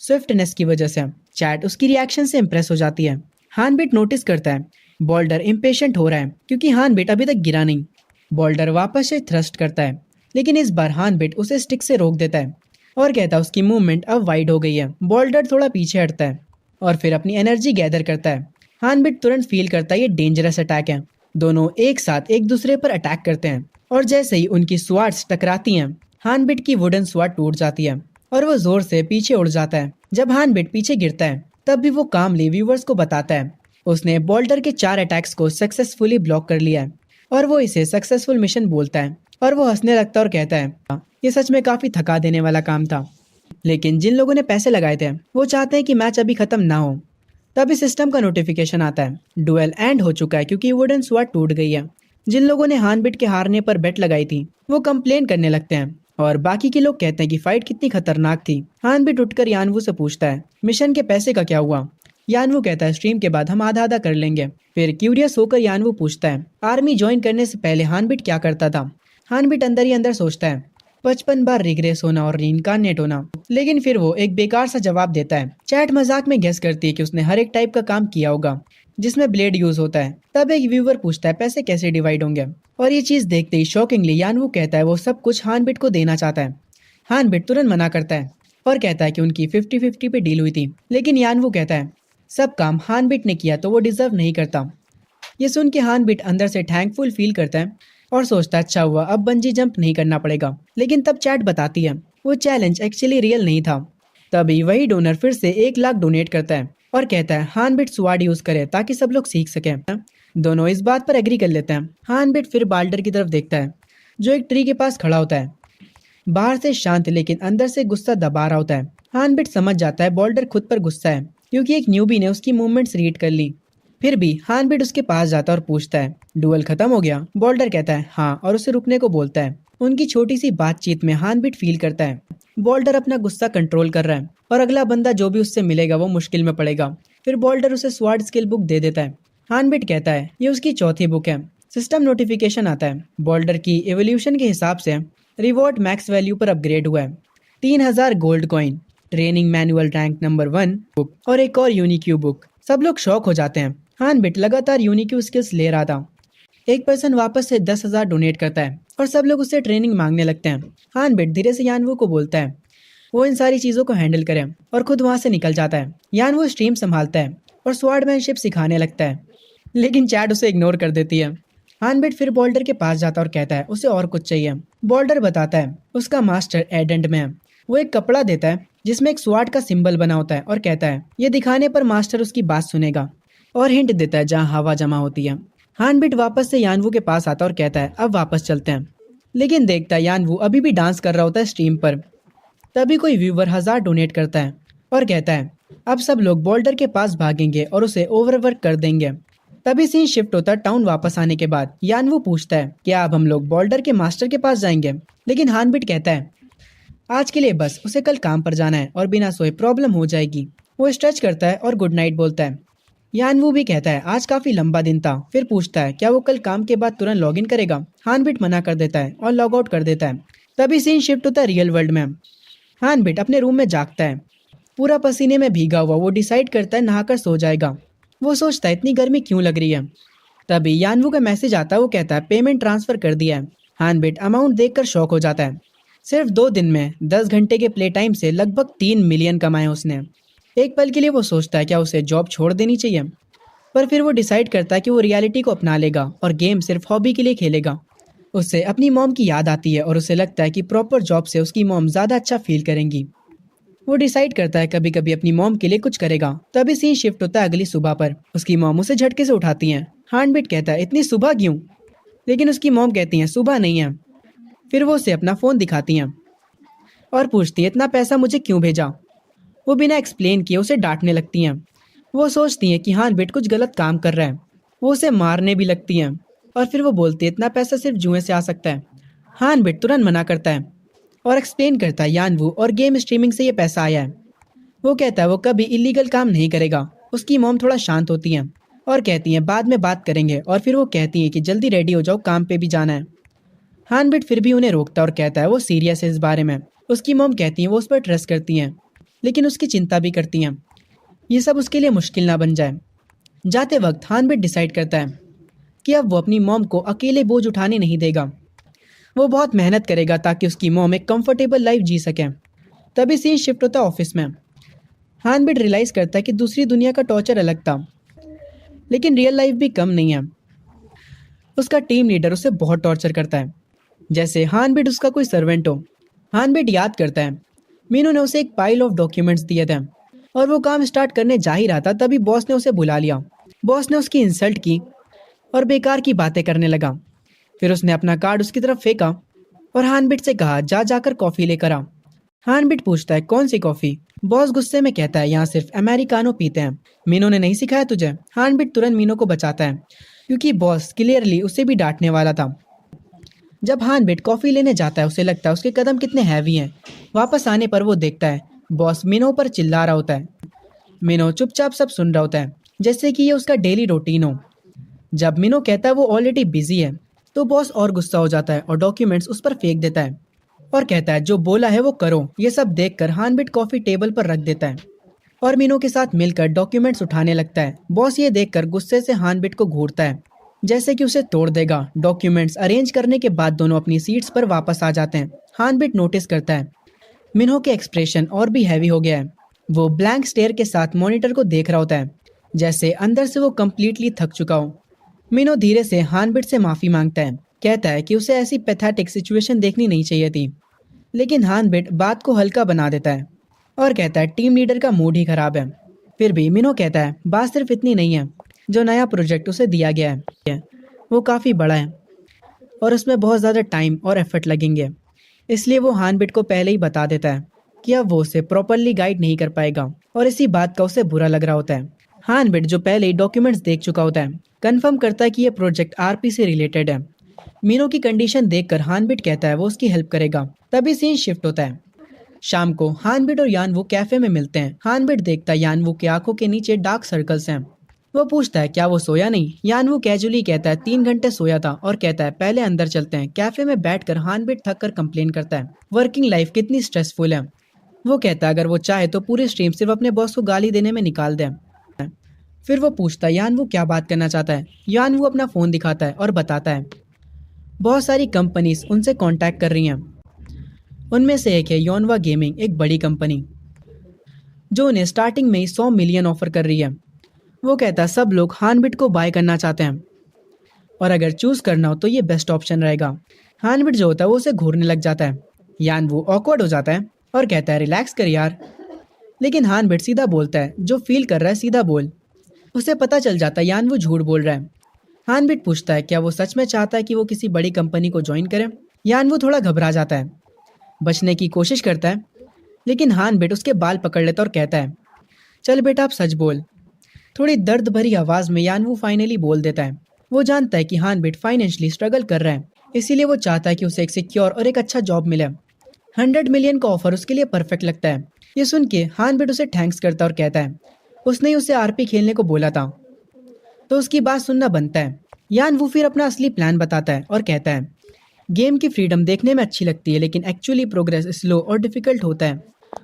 स्विफ्टनेस की वजह से चैट उसकी रिएक्शन से इम्प्रेस हो जाती है। हानबिट नोटिस करता है बोल्डर इम्पेशेंट हो रहा है क्योंकि हानबिट अभी तक गिरा नहीं। बोल्डर वापस से थ्रस्ट करता है लेकिन इस बार हानबिट उसे स्टिक से रोक देता है और कहता है उसकी मूवमेंट अब वाइड हो गई है। बोल्डर थोड़ा पीछे हटता है और फिर अपनी एनर्जी गैदर करता है। हानबिट तुरंत फील करता है ये डेंजरस अटैक है। दोनों एक साथ एक दूसरे पर अटैक करते हैं और जैसे ही उनकी स्वार्ड्स टकराती हैं हानबिट की वुडन स्वार्ड टूट जाती है और वो जोर से पीछे उड़ जाता है। जब हानबिट पीछे गिरता है तब भी वो कामली व्यूवर्स को बताता है उसने बोल्डर के 4 अटैक्स को सक्सेसफुली ब्लॉक कर लिया है और वो इसे सक्सेसफुल मिशन बोलता है। और वो हंसने लगता है और कहता है ये सच में काफी थका देने वाला काम था। लेकिन जिन लोगों ने पैसे लगाए थे वो चाहते हैं कि मैच अभी खत्म ना हो। तभी सिस्टम का नोटिफिकेशन आता है, डुएल एंड हो चुका है क्योंकि वुडन स्वॉर्ड टूट गई है। जिन लोगों ने हानबिट के हारने पर बेट लगाई थी वो कंप्लेन करने लगते हैं और बाकी के लोग कहते हैं कि फाइट कितनी खतरनाक थी। हानबिट उठकर यानवू से पूछता है मिशन के पैसे का क्या हुआ। यानवू कहता है स्ट्रीम के बाद हम आधा आधा कर लेंगे। फिर क्यूरियस होकर यानवू पूछता है आर्मी ज्वाइन करने से पहले हानबिट क्या करता था। हानबिट अंदर ही अंदर सोचता है 55 बार रिग्रेस होना और रीइंकार्नेट होना, लेकिन फिर वो एक बेकार सा जवाब देता है। चैट मजाक में गेस करती है कि उसने हर एक टाइप का काम किया होगा जिसमें ब्लेड यूज होता है। तब एक व्यूअर पूछता है पैसे कैसे डिवाइड होंगे, और ये चीज देखते ही शॉकिंगली यानवू कहता है वो सब कुछ हानबिट को देना चाहता है। हानबिट तुरंत मना करता है और कहता है कि उनकी 50-50 पे डील हुई थी, लेकिन यानवू कहता है सब काम हानबिट ने किया तो वो डिजर्व नहीं करता। ये सुन के हानबिट अंदर से थैंकफुल फील करता है और सोचता है अच्छा हुआ अब बंजी जंप नहीं करना पड़ेगा। लेकिन तब चैट बताती है वो चैलेंज एक्चुअली रियल नहीं था। तभी वही डोनर फिर से 1 लाख डोनेट करता है और कहता है हानबिट स्वाड यूज करे ताकि सब लोग सीख सके। दोनों इस बात पर एग्री कर लेते हैं। हानबिट फिर बाल्डर की तरफ देखता है जो एक ट्री के पास खड़ा होता है, बाहर से शांत लेकिन अंदर से गुस्सा दबा रहा होता है। हानबिट समझ जाता है बॉल्डर खुद पर गुस्सा है क्योंकि एक न्यूबी ने उसकी मूवमेंट्स रीड कर ली। फिर भी हानबिट उसके पास जाता है और पूछता है डुएल खत्म हो गया। बॉल्डर कहता है हाँ और उसे रुकने को बोलता है। उनकी छोटी सी बातचीत में हानबिट फील करता है बॉल्डर अपना गुस्सा कंट्रोल कर रहा है और अगला बंदा जो भी उससे मिलेगा वो मुश्किल में पड़ेगा। फिर बॉल्डर उसे स्वाड स्किल बुक दे देता है। हानबिट कहता है ये उसकी चौथी बुक है। सिस्टम नोटिफिकेशन आता है बॉल्डर की एवोल्यूशन के हिसाब से रिवॉर्ड मैक्स वैल्यू पर अपग्रेड हुआ है। 3000 gold coin, training manual rank number 1 book और एक और यूनिक्यू बुक। सब लोग शॉक हो जाते हैं। हानबिट लगातार यूनिक्यू स्किल्स ले रहा था। एक पर्सन वापस से 10,000 डोनेट करता है और सब लोग उससे ट्रेनिंग मांगने लगते हैं। हानबिट धीरे से यानवू को बोलता है वो इन सारी चीजों को हैंडल करे और खुद वहां से निकल जाता है। यानवू स्ट्रीम संभालता है और स्वॉर्डमैनशिप सिखाने लगता है, लेकिन चैट उसे इग्नोर कर देती है। हानबिट फिर बॉल्डर के पास जाता है और कहता है उसे और कुछ चाहिए। बॉल्डर बताता है उसका मास्टर एडेंट में है। वो एक कपड़ा देता है जिसमें एक स्वॉर्ड का सिंबल बना होता है और कहता है ये दिखाने पर मास्टर उसकी बात सुनेगा, और हिंट देता है जहाँ हवा जमा होती है। हानबिट वापस से यानवू के पास आता और कहता है अब वापस चलते हैं, लेकिन देखता है यानवू अभी भी डांस कर रहा होता है स्ट्रीम पर। तभी कोई व्यूवर 1000 डोनेट करता है और कहता है अब सब लोग बॉल्डर के पास भागेंगे और उसे ओवरवर्क कर देंगे। तभी सीन शिफ्ट होता है टाउन वापस आने के बाद। यानवू पूछता है क्या अब हम लोग बॉल्डर के मास्टर के पास जाएंगे, लेकिन हानबिट कहता है आज के लिए बस उसे कल काम पर जाना है और बिना सोए प्रॉब्लम हो जाएगी। वो स्ट्रेच करता है और गुड नाइट बोलता है। यानवू भी कहता है आज काफी लंबा दिन था। फिर पूछता है क्या वो कल काम के बाद तुरंत लॉग इन करेगा। हानबिट मना कर देता है और लॉग आउट कर देता है। तभी सीन शिफ्ट होता है रियल वर्ल्ड में। हानबिट अपने रूम में जागता है, पूरा पसीने में भीगा हुआ। वो डिसाइड करता है नहाकर सो जाएगा। वो सोचता है इतनी गर्मी क्यों लग रही है। तभी यानवू का मैसेज आता है, वो कहता है पेमेंट ट्रांसफर कर दिया है। हानबिट अमाउंट देखकर शॉक हो जाता है। सिर्फ 2 दिन में 10 घंटे के प्ले टाइम से लगभग 3 मिलियन कमाए उसने। एक पल के लिए वो सोचता है क्या उसे जॉब छोड़ देनी चाहिए, पर फिर वो डिसाइड करता है कि वो रियलिटी को अपना लेगा और गेम सिर्फ हॉबी के लिए खेलेगा। उससे अपनी मॉम की याद आती है और उसे लगता है कि प्रॉपर जॉब से उसकी मॉम ज़्यादा अच्छा फील करेंगी। वो डिसाइड करता है कभी कभी अपनी मॉम के लिए कुछ करेगा। तभी सीन शिफ्ट होता है अगली सुबह पर। उसकी मॉम उसे झटके से उठाती हैं। हानबिट कहता है इतनी सुबह क्यों, लेकिन उसकी मॉम कहती हैं सुबह नहीं है। फिर वो उसे अपना फ़ोन दिखाती हैं और पूछती है इतना पैसा मुझे क्यों भेजा। वो बिना एक्सप्लेन किए उसे डांटने लगती हैं। वो सोचती हैं कि हानबिट कुछ गलत काम कर रहा है। वो उसे मारने भी लगती हैं और फिर वो बोलती है इतना पैसा सिर्फ जुए से आ सकता है। हानबिट तुरंत मना करता है और एक्सप्लेन करता है यानवू और गेम स्ट्रीमिंग से ये पैसा आया है। वो कहता है वो कभी इलीगल काम नहीं करेगा। उसकी मॉम थोड़ा शांत होती हैं और कहती हैं बाद में बात करेंगे, और फिर वो कहती हैं कि जल्दी रेडी हो जाओ काम पे भी जाना है। हानबिट फिर भी उन्हें रोकता है और कहता है वो सीरियस है इस बारे में। उसकी मॉम कहती हैं वो उस पर ट्रस्ट करती हैं, लेकिन उसकी चिंता भी करती हैं ये सब उसके लिए मुश्किल ना बन जाए। जाते वक्त हानबिट डिसाइड करता है कि अब वो अपनी मॉम को अकेले बोझ उठाने नहीं देगा। वो बहुत मेहनत करेगा ताकि उसकी मॉम एक कंफर्टेबल लाइफ जी सके। तभी सीन शिफ्ट होता है ऑफिस में। हानबिट रियलाइज करता है कि दूसरी दुनिया का टॉर्चर अलग था, लेकिन रियल लाइफ भी कम नहीं है। उसका टीम लीडर उसे बहुत टॉर्चर करता है, जैसे हानबिट उसका कोई सर्वेंट हो। हानबिट याद करता है मीनू ने उसे एक पाइल ऑफ डॉक्यूमेंट्स दिए थे और वो काम स्टार्ट करने जा ही रहा था। तभी बॉस ने उसे बुला लिया। बॉस ने उसकी इंसल्ट की और बेकार की बातें करने लगा। फिर उसने अपना कार्ड उसकी तरफ फेंका और हानबिट से कहा जा जाकर कॉफ़ी लेकर आ। हार्नबिट पूछता है कौन सी कॉफी। बॉस गुस्से में कहता है यहाँ सिर्फ अमेरिकानो पीते हैं, मीनो ने नहीं सिखाया तुझे। हार्नबिट तुरंत मीनो को बचाता है क्योंकि बॉस क्लियरली उसे भी डांटने वाला था। जब हार्नबिट कॉफी लेने जाता है उसे लगता है उसके कदम कितने हैवी हैं। वापस आने पर वो देखता है बॉस मीनो पर चिल्ला रहा होता है। मीनो चुपचाप सब सुन रहा होता है जैसे कि ये उसका डेली रूटीन हो। जब मीनो कहता है वो ऑलरेडी बिजी है तो बॉस और गुस्सा हो जाता है और डॉक्यूमेंट्स उस पर फेंक देता है और कहता है जो बोला है वो करो। ये सब देखकर हार्नबिट कॉफी टेबल पर रख देता है और मीनो के साथ मिलकर डॉक्यूमेंट्स उठाने लगता है। बॉस ये देखकर गुस्से से हार्नबिट को घूरता है जैसे कि उसे तोड़ देगा। डॉक्यूमेंट्स अरेंज करने के बाद दोनों अपनी सीट्स पर वापस आ जाते हैं। हार्नबिट नोटिस करता है मिनो के एक्सप्रेशन और भी हैवी हो गया है। वो ब्लैंक स्टेयर के साथ मॉनिटर को देख रहा होता है जैसे अंदर से वो कम्प्लीटली थक चुका हो। मिनो धीरे से हार्नबिट से माफी मांगता है, कहता है कि उसे ऐसी पैथेटिक सिचुएशन देखनी नहीं चाहिए थी। लेकिन हार्नबिट बात को हल्का बना देता है और कहता है टीम लीडर का मूड ही खराब है। फिर भी मिनो कहता है बात सिर्फ इतनी नहीं है, जो नया प्रोजेक्ट उसे दिया गया है वो काफ़ी बड़ा है और उसमें बहुत ज़्यादा टाइम और एफर्ट लगेंगे। इसलिए वो हार्नबिट को पहले ही बता देता है कि अब वो उसे प्रॉपरली गाइड नहीं कर पाएगा और इसी बात का उसे बुरा लग रहा होता है। हार्नबिट जो पहले ही डॉक्यूमेंट्स देख चुका होता है कंफर्म करता है कि यह प्रोजेक्ट आरपी से रिलेटेड है। मीनो की कंडीशन देखकर हार्नबिट कहता है वो उसकी हेल्प करेगा। तभी सीन शिफ्ट होता है। शाम को हार्नबिट और यानवू कैफे में मिलते हैं। हार्नबिट देखता है यानवू की आंखों के नीचे डार्क सर्कल्स हैं। वो पूछता है क्या वो सोया नहीं। यानवू कैजुअली कहता है 3 घंटे सोया था और कहता है पहले अंदर चलते हैं। कैफे में बैठकर हार्नबिट थक कर कंप्लेन करता है वर्किंग लाइफ कितनी स्ट्रेसफुल है। वो कहता है अगर वो चाहे तो पूरी स्ट्रीम सिर्फ अपने बॉस को गाली देने में निकाल दे। फिर वो पूछता है यानवू क्या बात करना चाहता है। यानवू अपना फ़ोन दिखाता है और बताता है बहुत सारी कंपनीज उनसे कांटेक्ट कर रही हैं। उनमें से एक है योनवा गेमिंग, एक बड़ी कंपनी जो उन्हें स्टार्टिंग में ही 100 मिलियन ऑफर कर रही है। वो कहता है सब लोग हार्नबिट को बाय करना चाहते हैं और अगर चूज़ करना हो तो ये बेस्ट ऑप्शन रहेगा। हार्नबिट जो होता है वो उसे घूरने लग जाता है। यानवू ऑकवर्ड हो जाता है और कहता है रिलैक्स कर यार। लेकिन हार्नबिट सीधा बोलता है जो फील कर रहा है सीधा बोल। उसे पता चल जाता है यानवू झूठ बोल रहा है। हार्नबिट पूछता है क्या वो सच में चाहता है कि वो किसी बड़ी कंपनी को ज्वाइन करे। यानवू थोड़ा घबरा जाता है, बचने की कोशिश करता है, लेकिन हार्नबिट उसके बाल पकड़ लेता और कहता है चल बेटा आप सच बोल। थोड़ी दर्द भरी आवाज़ में यानवू फाइनली बोल देता है। वो जानता है कि हार्नबिट फाइनेंशियली स्ट्रगल कर रहा है, इसीलिए वो चाहता है कि उसे एक सिक्योर और एक अच्छा जॉब मिले। 100 मिलियन का ऑफर उसके लिए परफेक्ट लगता है। ये सुन के हार्नबिट उसे थैंक्स करता और कहता है उसने ही उसे आरपी खेलने को बोला था तो उसकी बात सुनना बनता है। यानवू फिर अपना असली प्लान बताता है और कहता है गेम की फ्रीडम देखने में अच्छी लगती है लेकिन एक्चुअली प्रोग्रेस स्लो और डिफिकल्ट होता है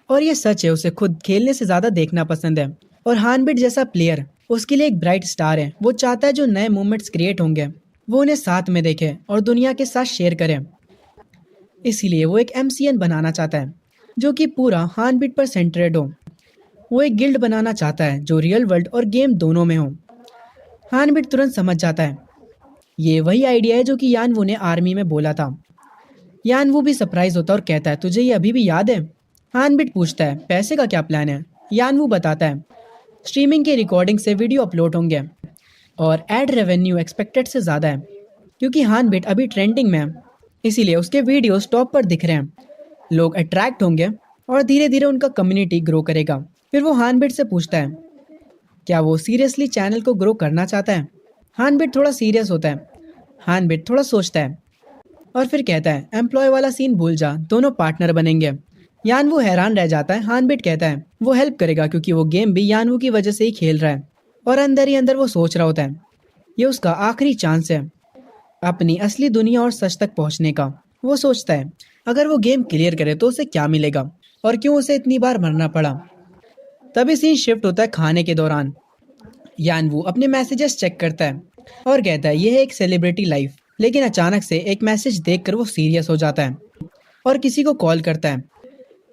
और ये सच है। उसे खुद खेलने से ज़्यादा देखना पसंद है और हार्नबिट जैसा प्लेयर उसके लिए एक ब्राइट स्टार है। वो चाहता है जो नए मोमेंट्स क्रिएट होंगे वो उन्हें साथ में देखे और दुनिया के साथ शेयर करे। इसीलिए वो एक MCN बनाना चाहता है जो कि पूरा हार्नबिट पर सेंटरेड हो। वो एक गिल्ड बनाना चाहता है जो रियल वर्ल्ड और गेम दोनों में हो। हार्नबिट तुरंत समझ जाता है ये वही आइडिया है जो कि यानवू ने आर्मी में बोला था। यानवू भी सरप्राइज होता है और कहता है तुझे ये अभी भी याद है। हार्नबिट पूछता है पैसे का क्या प्लान है। यानवू बताता है स्ट्रीमिंग की रिकॉर्डिंग से वीडियो अपलोड होंगे और एड रेवेन्यू एक्सपेक्टेड से ज़्यादा है क्योंकि हार्नबिट अभी ट्रेंडिंग में है, इसीलिए उसके वीडियोस टॉप पर दिख रहे हैं। लोग अट्रैक्ट होंगे और धीरे धीरे उनका कम्युनिटी ग्रो करेगा। फिर वो हार्नबिट से पूछता है क्या वो सीरियसली चैनल को ग्रो करना चाहता है। हार्नबिट थोड़ा सीरियस होता है। हार्नबिट थोड़ा सोचता है और फिर कहता है एम्प्लॉय वाला सीन भूल जा, दोनों पार्टनर बनेंगे। यानवू हैरान रह जाता है। हार्नबिट कहता है वो हेल्प करेगा क्योंकि वो गेम भी यानवू की वजह से ही खेल रहा है और अंदर ही अंदर वो सोच रहा होता है ये उसका आखिरी चांस है अपनी असली दुनिया और सच तक पहुंचने का। वो सोचता है अगर वो गेम क्लियर करे तो उसे क्या मिलेगा और क्यों उसे इतनी बार मरना पड़ा। तभी सीन शिफ्ट होता है खाने के दौरान। यानवू अपने मैसेजेस चेक करता है और कहता है यह है एक सेलिब्रिटी लाइफ। लेकिन अचानक से एक मैसेज देखकर वो सीरियस हो जाता है और किसी को कॉल करता है,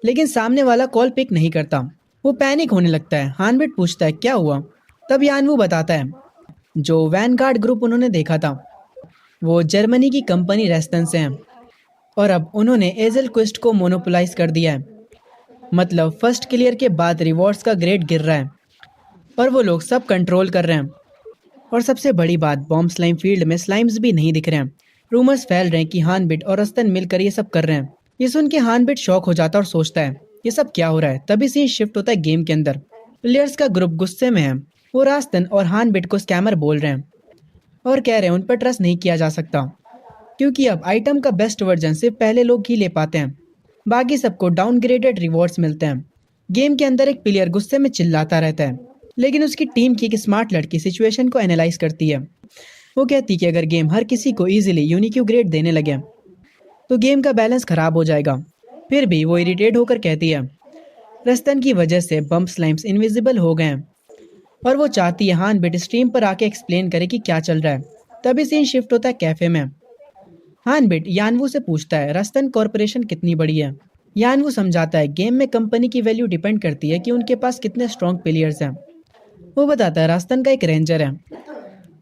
लेकिन सामने वाला कॉल पिक नहीं करता। वो पैनिक होने लगता है। हार्नबिट पूछता है क्या हुआ। तब यानवू बताता है जो वैनगार्ड ग्रुप उन्होंने देखा था वो जर्मनी की कंपनी रेस्टन से हैं और अब उन्होंने एजल क्विस्ट को मोनोपोलाइज कर दिया है। मतलब फर्स्ट क्लियर के बाद रिवॉर्ड्स का ग्रेड गिर रहा है और वो लोग सब कंट्रोल कर रहे हैं। और सबसे बड़ी बात बॉम्ब स्लाइम फील्ड में स्लाइम्स भी नहीं दिख रहे हैं। रूमर्स फैल रहे हैं कि हार्नबिट और रस्तन मिलकर ये सब कर रहे हैं ये सुन के हानबिट शॉक हो जाता है और सोचता है ये सब क्या हो रहा है। तभी सीन शिफ्ट होता है गेम के अंदर। प्लेयर्स का ग्रुप गुस्से में है। वो रास्तन और हानबिट को स्कैमर बोल रहे हैं और कह रहे हैं उन पर ट्रस्ट नहीं किया जा सकता, क्योंकि अब आइटम का बेस्ट वर्जन सिर्फ पहले लोग ही ले पाते हैं। बाकी सबको डाउनग्रेडेड रिवॉर्ड्स मिलते हैं। गेम के अंदर एक प्लेयर गुस्से में चिल्लाता रहता है, लेकिन उसकी टीम की एक स्मार्ट लड़की सिचुएशन को एनालाइज करती है। वो कहती कि अगर गेम हर किसी को इजीली यूनिक्यू ग्रेड देने लगे तो गेम का बैलेंस खराब हो जाएगा। फिर भी वो इरिटेट होकर कहती है रस्तन की वजह से बम्प स्लाइम्स इनविजिबल हो गए हैं, और वो चाहती है हानबिट स्ट्रीम पर आके एक्सप्लेन करे कि क्या चल रहा है। तभी सीन शिफ्ट होता है कैफे में। हानबिट यानवू से पूछता है रस्तन कॉरपोरेशन कितनी बड़ी है। यानवू समझाता है गेम में कंपनी की वैल्यू डिपेंड करती है कि उनके पास कितने स्ट्रॉन्ग प्लेयर्स हैं। वो बताता है रास्तन का एक रेंजर है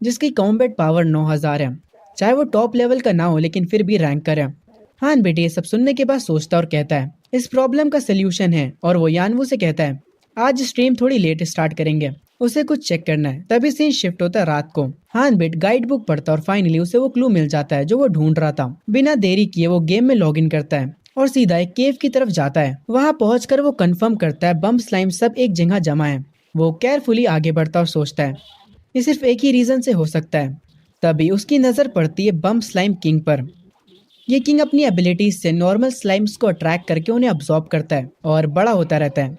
जिसकी कॉम्बैट पावर 9000 है, चाहे वो टॉप लेवल का ना हो लेकिन फिर भी रैंकर है। हानबिट ये सब सुनने के बाद सोचता और कहता है इस प्रॉब्लम का सोल्यूशन है, और वो यानवू से कहता है आज स्ट्रीम थोड़ी लेट स्टार्ट करेंगे, उसे कुछ चेक करना है। तभी सीन शिफ्ट होता है रात को। हानबिट गाइड बुक पढ़ता और फाइनली उसे वो क्लू मिल जाता है जो वो ढूंढ रहा था। बिना देरी किए वो गेम में लॉग इन करता है और सीधा एक केव की तरफ जाता है। वहाँ पहुंचकर वो कंफर्म करता है बम्प स्लाइम सब एक जगह जमा है। वो केयरफुली आगे बढ़ता और सोचता है ये सिर्फ एक ही रीजन से हो सकता है। तभी उसकी नजर पड़ती है बम्प स्लाइम किंग पर। ये किंग अपनी एबिलिटीज से नॉर्मल स्लाइम्स को अट्रैक्ट करके उन्हें अब्सॉर्ब करता है और बड़ा होता रहता है,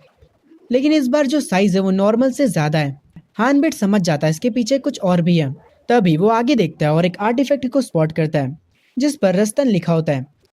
लेकिन इस बार जो साइज है वो नॉर्मल से ज्यादा है। हानबिट समझ जाता है इसके पीछे कुछ और भी है। तभी वो आगे देखता है और एक आर्टिफैक्ट को स्पॉट करता है जिस पर रस्तन लिखा होता है।